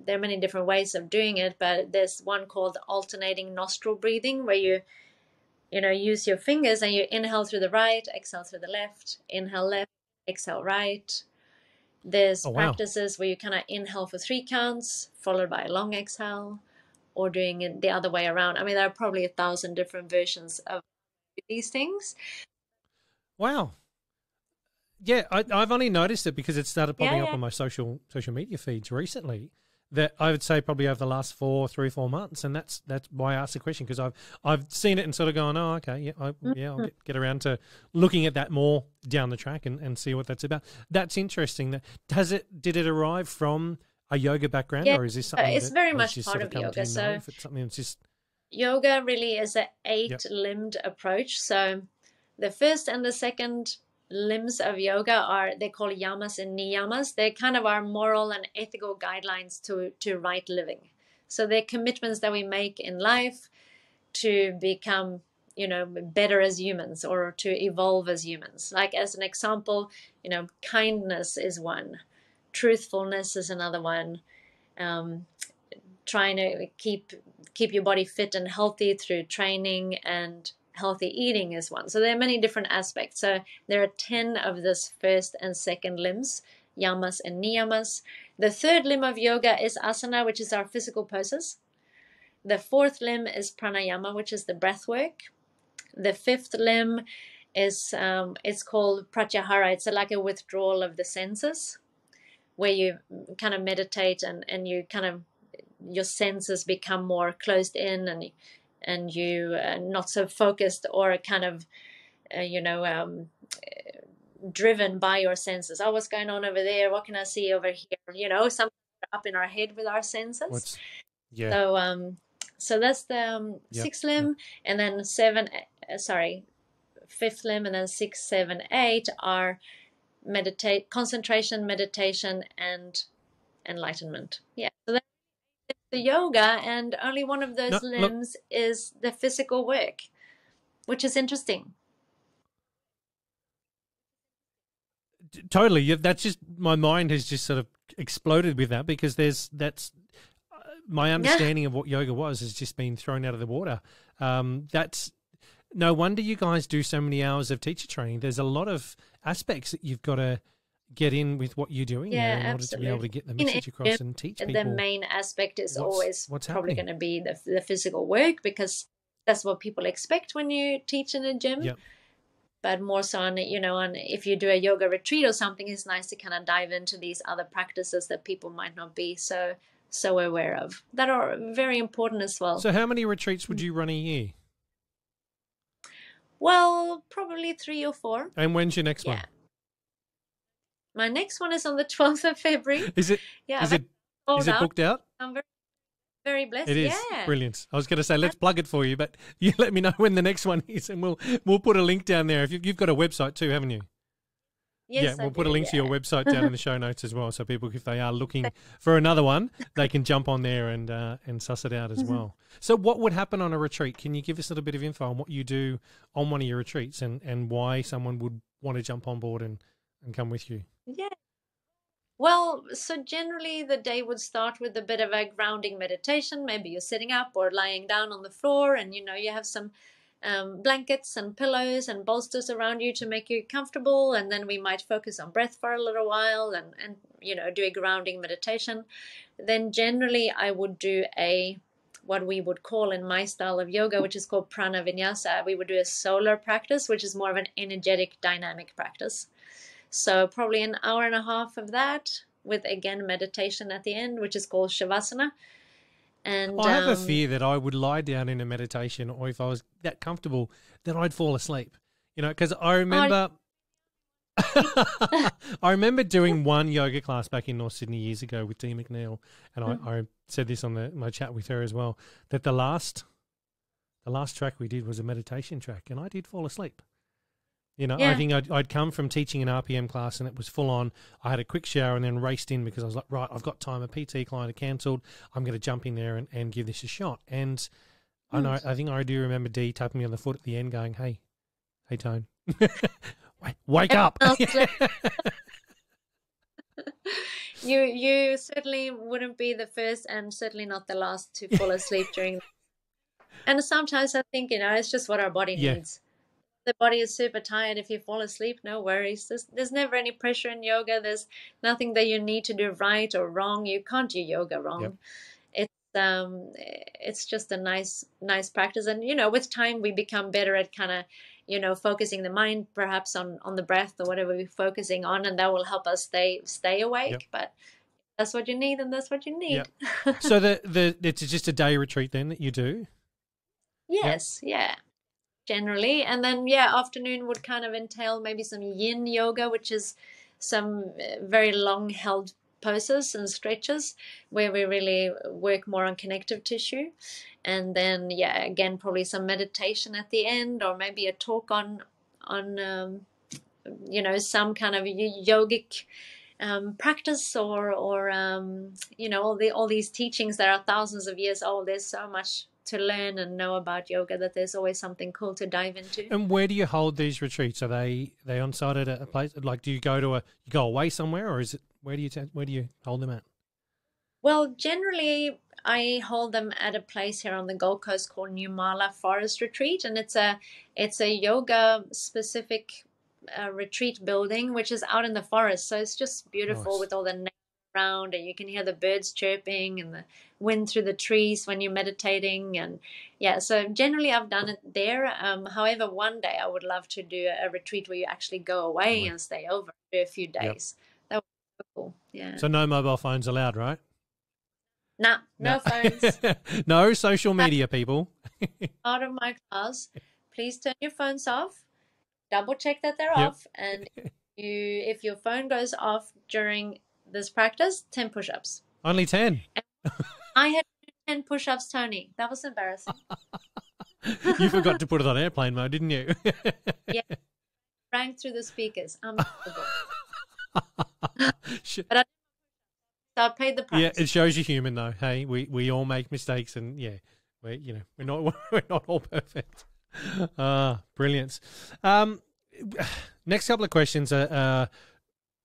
there are many different ways of doing it, but there's one called alternating nostril breathing, where you use your fingers and you inhale through the right, exhale through the left, inhale left, exhale right. There's practices where you kind of inhale for 3 counts, followed by a long exhale, or doing it the other way around. I mean, there are probably 1,000 different versions of these things. Wow. Yeah, I've only noticed it because it started popping up on my social media feeds recently. That I would say probably over the last 3 or 4 months, and that's why I asked the question, because I've seen it and sort of gone, oh, okay, I'll get around to looking at that more down the track and see what that's about. That's interesting. Did it arrive from a yoga background, or is this something it's that very has much just part sort of of come yoga? to you now? If it's something that's just yoga really is an 8-limbed approach. So the first and the second limbs of yoga they're called yamas and niyamas. They're kind of our moral and ethical guidelines to right living. So they're commitments that we make in life to become, better as humans, or to evolve as humans. Like, as an example, kindness is one, truthfulness is another one, trying to keep your body fit and healthy through training, and healthy eating is one. So there are many different aspects. So there are 10 of this first and second limbs, yamas and niyamas. The third limb of yoga is asana, which is our physical poses. The fourth limb is pranayama, which is the breath work. The fifth limb is it's called pratyahara. It's like a withdrawal of the senses, where you kind of meditate and you kind of, your senses become more closed in, and you not so focused, or kind of driven by your senses. Oh, what's going on over there? What can I see over here? Something up in our head with our senses. So that's the sixth limb, and then fifth limb, and then 6, 7, 8 are concentration, meditation, and enlightenment. Yeah. So that's the yoga, and only one of those limbs is the physical work, which is interesting. Totally. That's just, my mind has just sort of exploded with that, because that's my understanding of what yoga was has just been thrown out of the water. That's no wonder you guys do so many hours of teacher training. There's a lot of aspects that you've got to get in with what you're doing there in order to be able to get the message across and teach people. The main aspect is always probably going to be the physical work, because that's what people expect when you teach in a gym. Yep. But more so on if you do a yoga retreat or something, it's nice to kind of dive into these other practices that people might not be so aware of, that are very important as well. So how many retreats would you run a year? Well, probably 3 or 4. And when's your next one? My next one is on the 12th of February. Is it? Yeah. Is it booked out? I'm very, very blessed. It is. Brilliant. I was going to say, let's plug it for you, but you let me know when the next one is, and we'll put a link down there. If you've got a website too, haven't you? Yes, we'll put a link to your website down in the show notes as well, so people, if they are looking for another one, they can jump on there and suss it out as well. So what would happen on a retreat? Can you give us a little bit of info on what you do on one of your retreats, and why someone would want to jump on board and come with you? Yeah. Well, so generally the day would start with a bit of a grounding meditation. Maybe you're sitting up or lying down on the floor, and you have some blankets and pillows and bolsters around you to make you comfortable, and then we might focus on breath for a little while and do a grounding meditation. Then generally I would do a what we would call in my style of yoga, which is called prana vinyasa. We would do a solar practice, which is more of an energetic dynamic practice. So probably an hour and a half of that with, again, meditation at the end, which is called shavasana. And I have a fear that I would lie down in a meditation, or if I was that comfortable, that I'd fall asleep. You know, because I remember... I remember doing one yoga class back in North Sydney years ago with Dee McNeil, and I said this on my chat with her as well, that the last track we did was a meditation track, and I did fall asleep. You know, I think I'd come from teaching an RPM class, and it was full on. I had a quick shower and then raced in because I was like, right, I've got time. A PT client had cancelled. I'm going to jump in there and give this a shot. And I think I do remember Dee tapping me on the foot at the end going, hey, Tone. Wake up. You certainly wouldn't be the first and certainly not the last to fall asleep during. And sometimes I think, it's just what our body needs. The body is super tired. If you fall asleep, no worries. There's never any pressure in yoga. There's nothing that you need to do right or wrong. You can't do yoga wrong. Yep. It's just a nice practice. And, with time we become better at kind of, focusing the mind perhaps on the breath or whatever we're focusing on, and that will help us stay awake. Yep. But that's what you need, and that's what you need. Yep. So it's just a day retreat then that you do? Yes, yeah, generally. And then, afternoon would kind of entail maybe some yin yoga, which is some very long held poses and stretches where we really work more on connective tissue. And then, again, probably some meditation at the end, or maybe a talk on some kind of yogic practice, or all these teachings that are thousands of years old. There's so much to learn and know about yoga that there's always something cool to dive into. And where do you hold these retreats? Are they on site at a place? Like, do you go away somewhere, or is it where do you hold them at? Well, generally, I hold them at a place here on the Gold Coast called Newmala Forest Retreat, and it's a yoga specific retreat building which is out in the forest. So it's just beautiful with all the nature around, and you can hear the birds chirping and the wind through the trees when you're meditating. And so generally I've done it there. However, one day I would love to do a retreat where you actually go away and stay over for a few days. Yep. That would be cool. Yeah. So no mobile phones allowed, right? No phones. No social media, people. Out of my class, please turn your phones off. Double check that they're off, and if your phone goes off during this practice, 10 push-ups. Only 10. I had 10 push-ups, Tony. That was embarrassing. You forgot to put it on airplane mode, didn't you? Yeah, rang through the speakers. Unbelievable. But I paid the price. Yeah, it shows you're human, though. Hey, we all make mistakes, and we're not all perfect. Brilliant. Next couple of questions are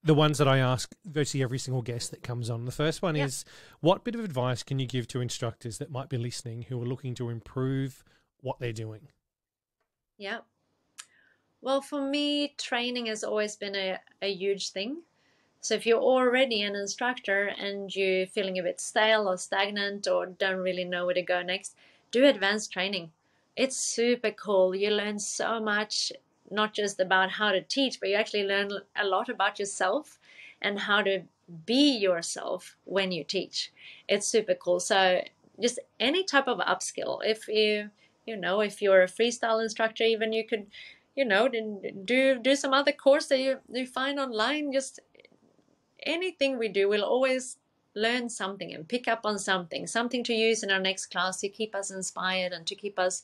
the ones that I ask virtually every single guest that comes on. The first one is, what bit of advice can you give to instructors that might be listening who are looking to improve what they're doing? Yeah. Well, for me, training has always been a huge thing. So if you're already an instructor and you're feeling a bit stale or stagnant or don't really know where to go next, do advanced training. It's super cool. You learn so much, not just about how to teach, but you actually learn a lot about yourself and how to be yourself when you teach. It's super cool. So just any type of upskill. If if you're a freestyle instructor, even you could, do some other course that you find online. Just anything we do, we'll always learn something and pick up on something to use in our next class to keep us inspired and to keep us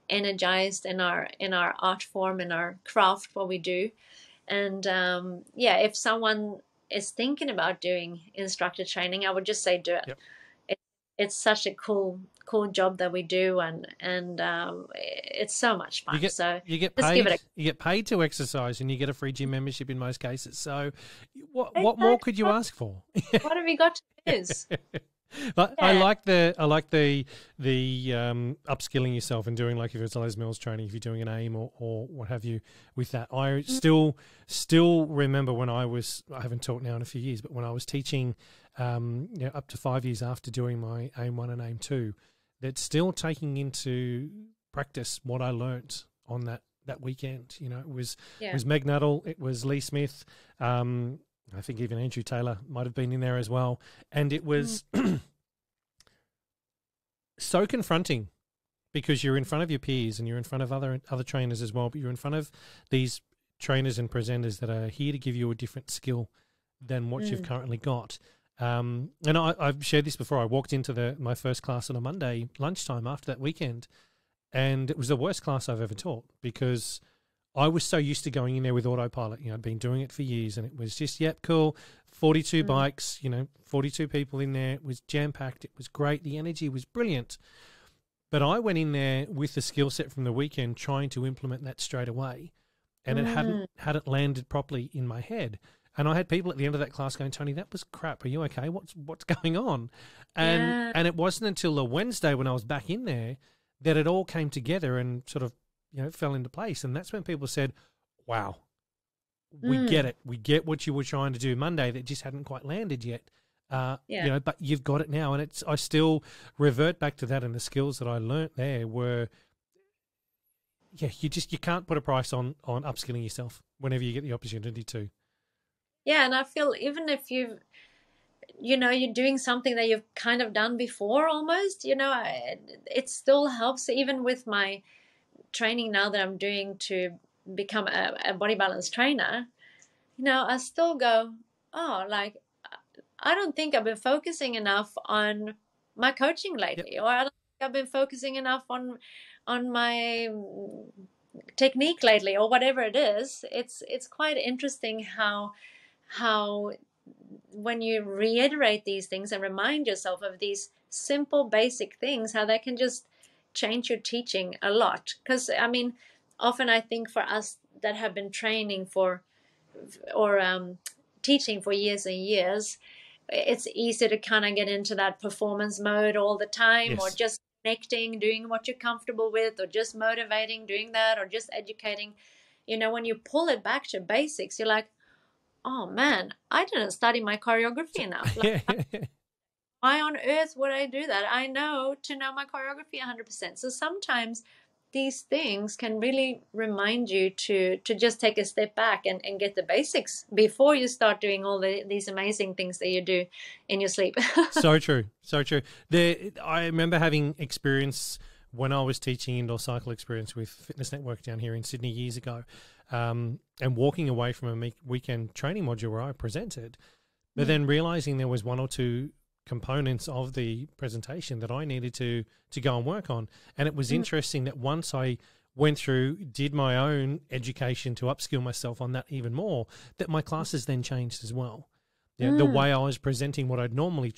energized in our art form, in our craft, what we do. And if someone is thinking about doing instructor training, I would just say do it. Yep. It's such a cool job that we do, and it's so much fun. You get paid to exercise, and you get a free gym membership in most cases. So, what more could you ask for? What have you got to lose? I like the upskilling yourself and doing, like, if it's Les Mills training, if you're doing an AIM or what have you with that. I still remember when I haven't taught now in a few years, but when I was teaching up to 5 years after doing my AIM 1 and AIM 2, that's still taking into practice what I learnt on that weekend. You know, it was Meg Nuttall, it was Lee Smith, I think even Andrew Taylor might have been in there as well, and it was so confronting because you're in front of your peers and you're in front of other trainers as well, but you're in front of these trainers and presenters that are here to give you a different skill than what you've currently got. And I've shared this before. I walked into my first class on a Monday lunchtime after that weekend, and it was the worst class I've ever taught because I was so used to going in there with autopilot. You know, I'd been doing it for years, and it was just, yep, cool, 42 bikes, 42 people in there. It was jam-packed. It was great. The energy was brilliant. But I went in there with the skill set from the weekend trying to implement that straight away, and it hadn't landed properly in my head. And I had people at the end of that class going, Tony, that was crap. Are you okay? What's going on? And it wasn't until the Wednesday when I was back in there that it all came together and sort of, fell into place. And that's when people said, wow, we get it. We get what you were trying to do Monday that just hadn't quite landed yet. But you've got it now. And I still revert back to that. And the skills that I learnt there were, you can't put a price on upskilling yourself whenever you get the opportunity to. Yeah, and I feel even if you're doing something that you've kind of done before almost, it still helps even with my training now that I'm doing to become a body balance trainer. I still go, I don't think I've been focusing enough on my coaching lately, or I don't think I've been focusing enough on my technique lately, or whatever it is. It's quite interesting how when you reiterate these things and remind yourself of these simple basic things, how that can just change your teaching a lot. Because often I think for us that have been training teaching for years and years, it's easy to kind of get into that performance mode all the time, or just connecting, doing what you're comfortable with, or just motivating, doing that, or just educating. When you pull it back to basics, you're like, oh man, I didn't study my choreography enough. Why on earth would I do that? I know to know my choreography 100%. So sometimes these things can really remind you to just take a step back and get the basics before you start doing all these amazing things that you do in your sleep. So true. So true. I remember having experience when I was teaching indoor cycle experience with Fitness Network down here in Sydney years ago, and walking away from a weekend training module where I presented, but then realizing there was one or two components of the presentation that I needed to go and work on. And it was interesting that once I went through, did my own education to upskill myself on that even more, that my classes then changed as well. The way I was presenting what I'd normally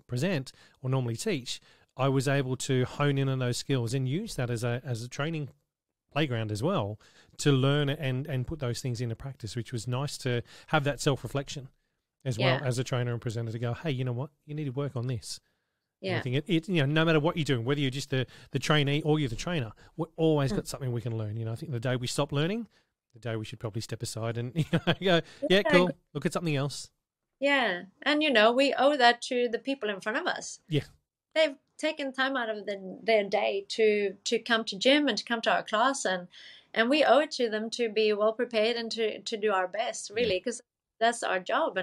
present or normally teach, I was able to hone in on those skills and use that as a training playground as well to learn and put those things into practice, which was nice to have that self-reflection as well as a trainer and presenter to go, hey, you know what, you need to work on this. Yeah. I think no matter what you're doing, whether you're just the trainee or you're the trainer, we've always got something we can learn. I think the day we stop learning, the day we should probably step aside and go, yeah, cool, look at something else. Yeah. And, we owe that to the people in front of us. Yeah. They've taken time out of their day to come to gym and to come to our class. And we owe it to them to be well prepared and to do our best, really, because that's our job.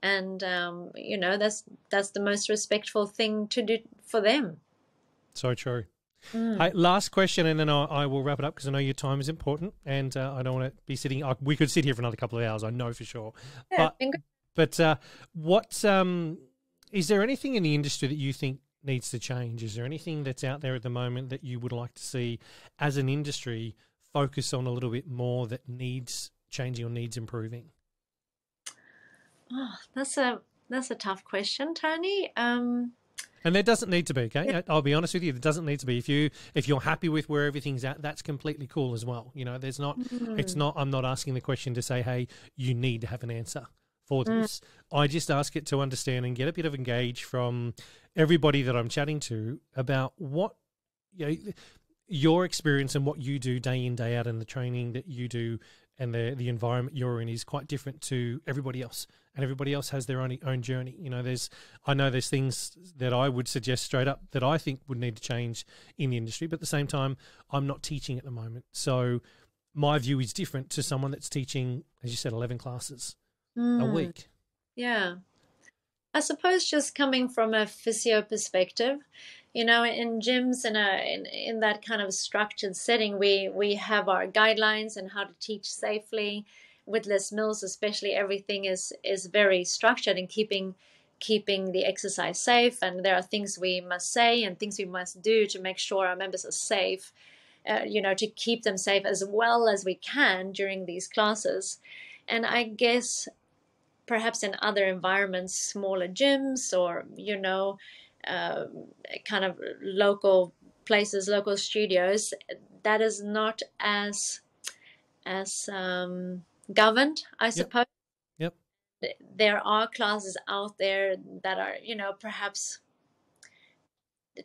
And that's the most respectful thing to do for them. So true. Hey, last question, and then I will wrap it up because I know your time is important, and I don't want to be sitting. We could sit here for another couple of hours, I know for sure. Yeah, but what is there anything in the industry that you think needs to change? Is there anything that's out there at the moment that you would like to see as an industry focus on a little bit more that needs changing or needs improving? Oh, that's a tough question, Tony. And there doesn't need to be, okay? Yeah. I'll be honest with you, there doesn't need to be. If you're happy with where everything's at, that's completely cool as well. There's not it's not I'm not asking the question to say, hey, you need to have an answer for this. I just ask it to understand and get a bit of engage from everybody that I'm chatting to about what your experience and what you do day in, day out, and the training that you do and the environment you're in is quite different to everybody else, and everybody else has their own journey. You know, I know there's things that I would suggest straight up that I think would need to change in the industry, but at the same time, I'm not teaching at the moment. So my view is different to someone that's teaching, as you said, 11 classes a week. Yeah. I suppose just coming from a physio perspective, you know, in gyms and in that kind of structured setting, we have our guidelines and how to teach safely. With Les Mills, especially, everything is very structured and keeping the exercise safe. And there are things we must say and things we must do to make sure our members are safe, you know, to keep them safe as well as we can during these classes. And I guess perhaps in other environments, smaller gyms or, you know, kind of local places, local studios, that is not as governed, I suppose. Yep. There are classes out there that are, you know, perhaps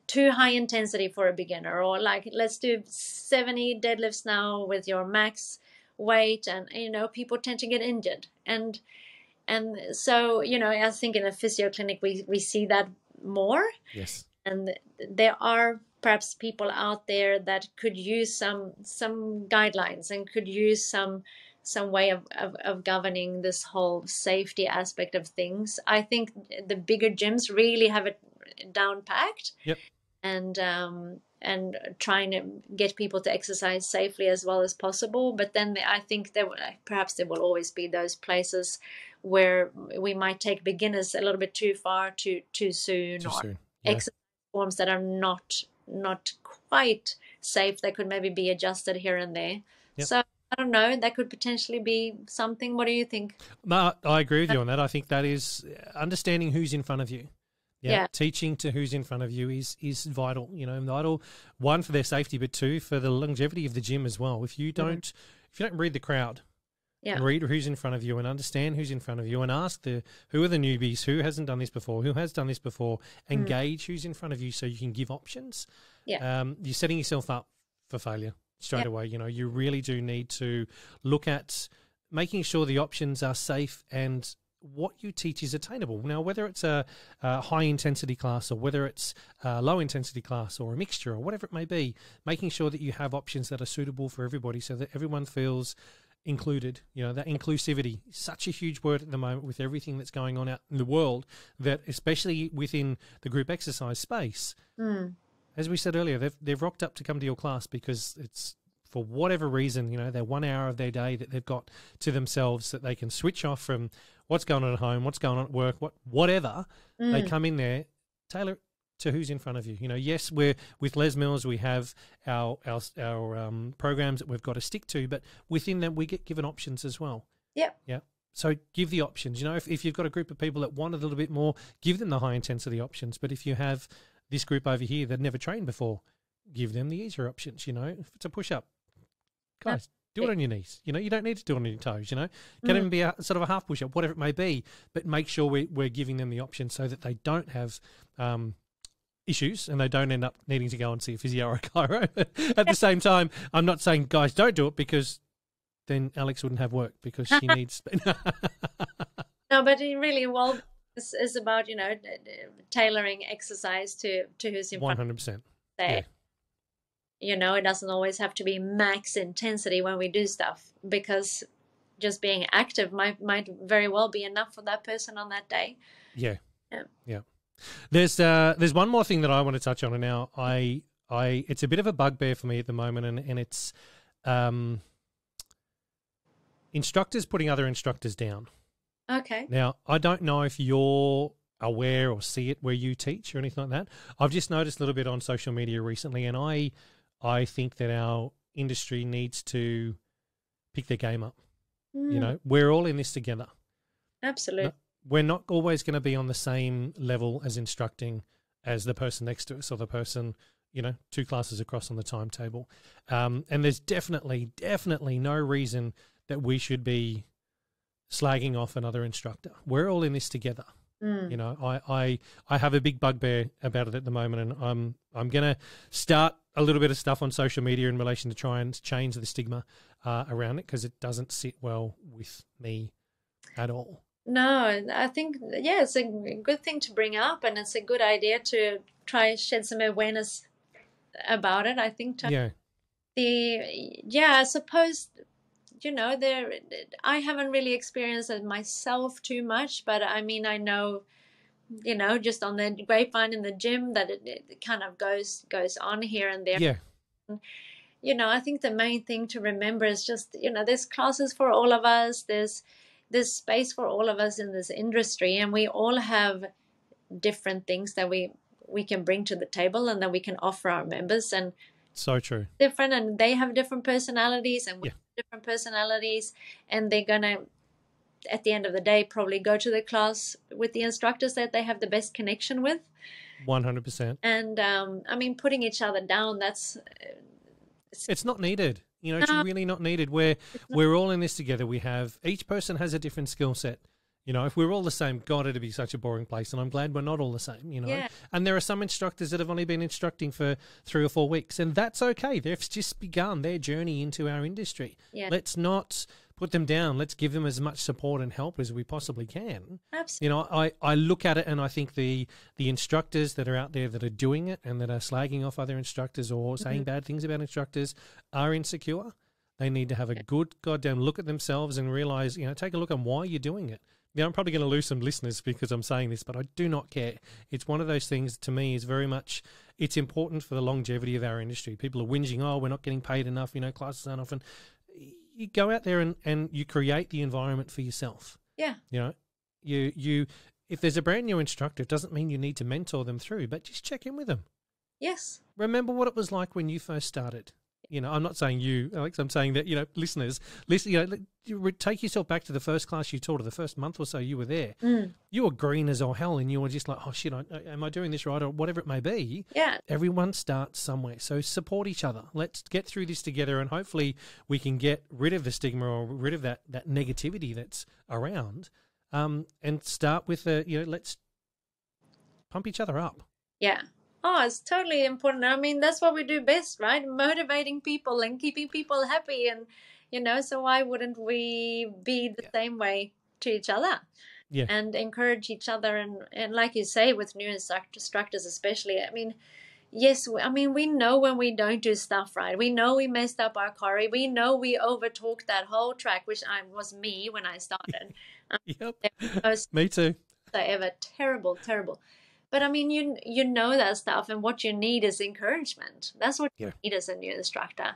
too high intensity for a beginner, or like, let's do 70 deadlifts now with your max weight, and, you know, people tend to get injured. And so, you know, I think in a physio clinic, we see that more. Yes. And there are perhaps people out there that could use some guidelines and could use some way of governing this whole safety aspect of things. I think the bigger gyms really have it down packed. Yep. And trying to get people to exercise safely as well as possible. But then I think perhaps there will always be those places where we might take beginners a little bit too far too soon, or exercise forms that are not quite safe that could maybe be adjusted here and there. Yep. So I don't know, that could potentially be something. What do you think? I agree with you on that. I think that is understanding who's in front of you. Yeah. Teaching to who's in front of you is vital, you know, vital, one, for their safety, but two, for the longevity of the gym as well. If you don't read the crowd, and read who's in front of you and understand who's in front of you, and ask who are the newbies, who hasn't done this before, who has done this before, engage who's in front of you so you can give options. Yeah. You're setting yourself up for failure straight away. You know, you really do need to look at making sure the options are safe and what you teach is attainable. Now, whether it's a high-intensity class or whether it's a low-intensity class or a mixture or whatever it may be, making sure that you have options that are suitable for everybody so that everyone feels included. You know, that inclusivity is such a huge word at the moment with everything that's going on out in the world, that especially within the group exercise space, as we said earlier, they've rocked up to come to your class because it's, for whatever reason, you know, they're 1 hour of their day that they've got to themselves that they can switch off from what's going on at home, what's going on at work, whatever. They come in there, tailor it to who's in front of you. You know, yes, we're with Les Mills, we have our programs that we've got to stick to, but within them we get given options as well. Yep. Yeah. So give the options. You know, if you've got a group of people that want a little bit more, give them the high intensity options. But if you have this group over here that never trained before, give them the easier options. You know, if it's a push up, guys, do it on your knees. You know, you don't need to do it on your toes, you know. Can even be a sort of a half push-up, whatever it may be, but make sure we're giving them the option so that they don't have issues and they don't end up needing to go and see a physio or a chiro. At the same time, I'm not saying, guys, don't do it, because then Alex wouldn't have work because she needs... No, but it really, well, is about, you know, tailoring exercise to who's in front. 100%. Yeah. You know, it doesn't always have to be max intensity when we do stuff, because just being active might very well be enough for that person on that day. Yeah. There's one more thing that I want to touch on, and now it's a bit of a bugbear for me at the moment, and it's instructors putting other instructors down. Okay. Now, I don't know if you're aware or see it where you teach or anything like that. I've just noticed a little bit on social media recently, and I think that our industry needs to pick their game up. You know, we're all in this together. Absolutely. We're not always going to be on the same level as instructing as the person next to us or the person, you know, 2 classes across on the timetable. And there's definitely no reason that we should be slagging off another instructor. We're all in this together. You know, I have a big bugbear about it at the moment, and I'm going to start a little bit of stuff on social media in relation to try and change the stigma. around it, because it doesn't sit well with me at all. No, I think, yeah, it's a good thing to bring up, and it's a good idea to try shed some awareness about it. I think Yeah. I suppose, I haven't really experienced it myself too much, but I mean, I know, just on the grapevine in the gym that it kind of goes on here and there. Yeah. I think the main thing to remember is just, there's classes for all of us. There's space for all of us in this industry, and we all have different things that we can bring to the table and that we can offer our members. And so true. Different, and they have different personalities, and we have different personalities, and they're gonna, at the end of the day, probably go to the class with the instructors that they have the best connection with. 100%. And I mean, putting each other down, it's not needed. It's really not needed. We're all in this together. Each person has a different skill set. If we're all the same, God, it'd be such a boring place. And I'm glad we're not all the same, Yeah. And there are some instructors that have only been instructing for 3 or 4 weeks, and that's okay. They've just begun their journey into our industry. Yeah. Let's not put them down. Let's give them as much support and help as we possibly can. Absolutely. I look at it and I think the instructors that are out there that are doing it and that are slagging off other instructors or saying bad things about instructors are insecure. They need to have a good goddamn look at themselves and realize, take a look at why you're doing it. I'm probably going to lose some listeners because I'm saying this, but I do not care. It's one of those things, to me, is very much, it's important for the longevity of our industry. People are whinging, we're not getting paid enough, classes aren't often. You go out there and you create the environment for yourself. Yeah. You if there's a brand new instructor, it doesn't mean you need to mentor them through, but just check in with them. Yes. Remember what it was like when you first started. I'm not saying you, Alex, I'm saying that, listeners, listen, take yourself back to the first class you taught, or the first month or so you were there. You were green as all hell, and you were just like, oh shit, am I doing this right, or whatever it may be. Yeah. Everyone starts somewhere. So support each other. Let's get through this together, and hopefully we can get rid of the stigma or rid of that negativity that's around, and start with let's pump each other up. Yeah. Oh, it's totally important. I mean, that's what we do best, right? Motivating people and keeping people happy. And, so why wouldn't we be the same way to each other? Yeah. And encourage each other. And like you say, with new instructors especially, I mean, yes, we know when we don't do stuff right. We know we messed up our choreo. We know we overtalked that whole track, which was me when I started. Yep. Me too. Ever. Terrible, terrible. But I mean, you know that stuff, and what you need is encouragement. That's what you need as a new instructor.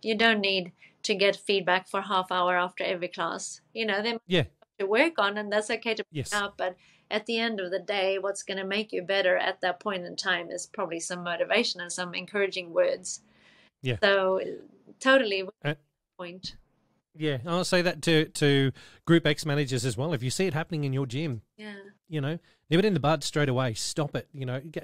You don't need to get feedback for half hour after every class. They might have to work on, and that's okay to bring up. But at the end of the day, what's going to make you better at that point in time is probably some motivation and some encouraging words. Yeah. So totally point. Yeah, I'll say that to Group X managers as well. If you see it happening in your gym, nip it in the bud straight away. Stop it.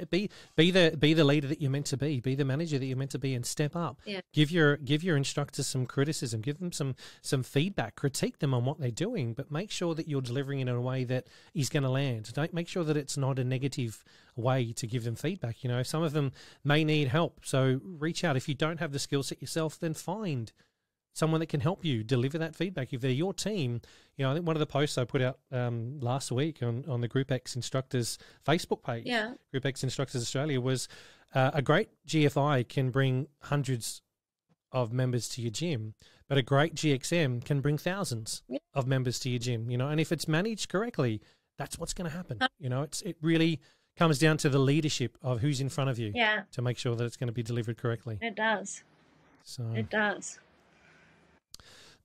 Be the leader that you're meant to be. Be the manager that you're meant to be, and step up. Yeah. Give your instructors some criticism. Give them some feedback. Critique them on what they're doing, but make sure that you're delivering it in a way that is going to land. Don't make sure that it's not a negative way to give them feedback. Some of them may need help, so reach out. If you don't have the skill set yourself, then find someone that can help you deliver that feedback. If they're your team, I think one of the posts I put out last week on the Group X Instructors Facebook page, Group X Instructors Australia, was a great GFI can bring hundreds of members to your gym, but a great GXM can bring thousands of members to your gym, and if it's managed correctly, that's what's going to happen. It really comes down to the leadership of who's in front of you to make sure that it's going to be delivered correctly. It does. So it does.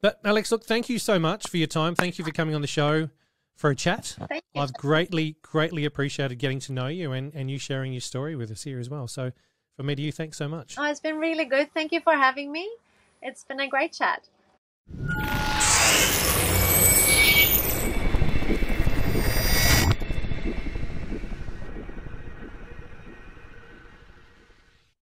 But Alex, look, thank you so much for your time. Thank you for coming on the show for a chat. Thank you. I've greatly appreciated getting to know you and you sharing your story with us here as well. So from me to you, thanks so much. Oh, it's been really good. Thank you for having me. It's been a great chat.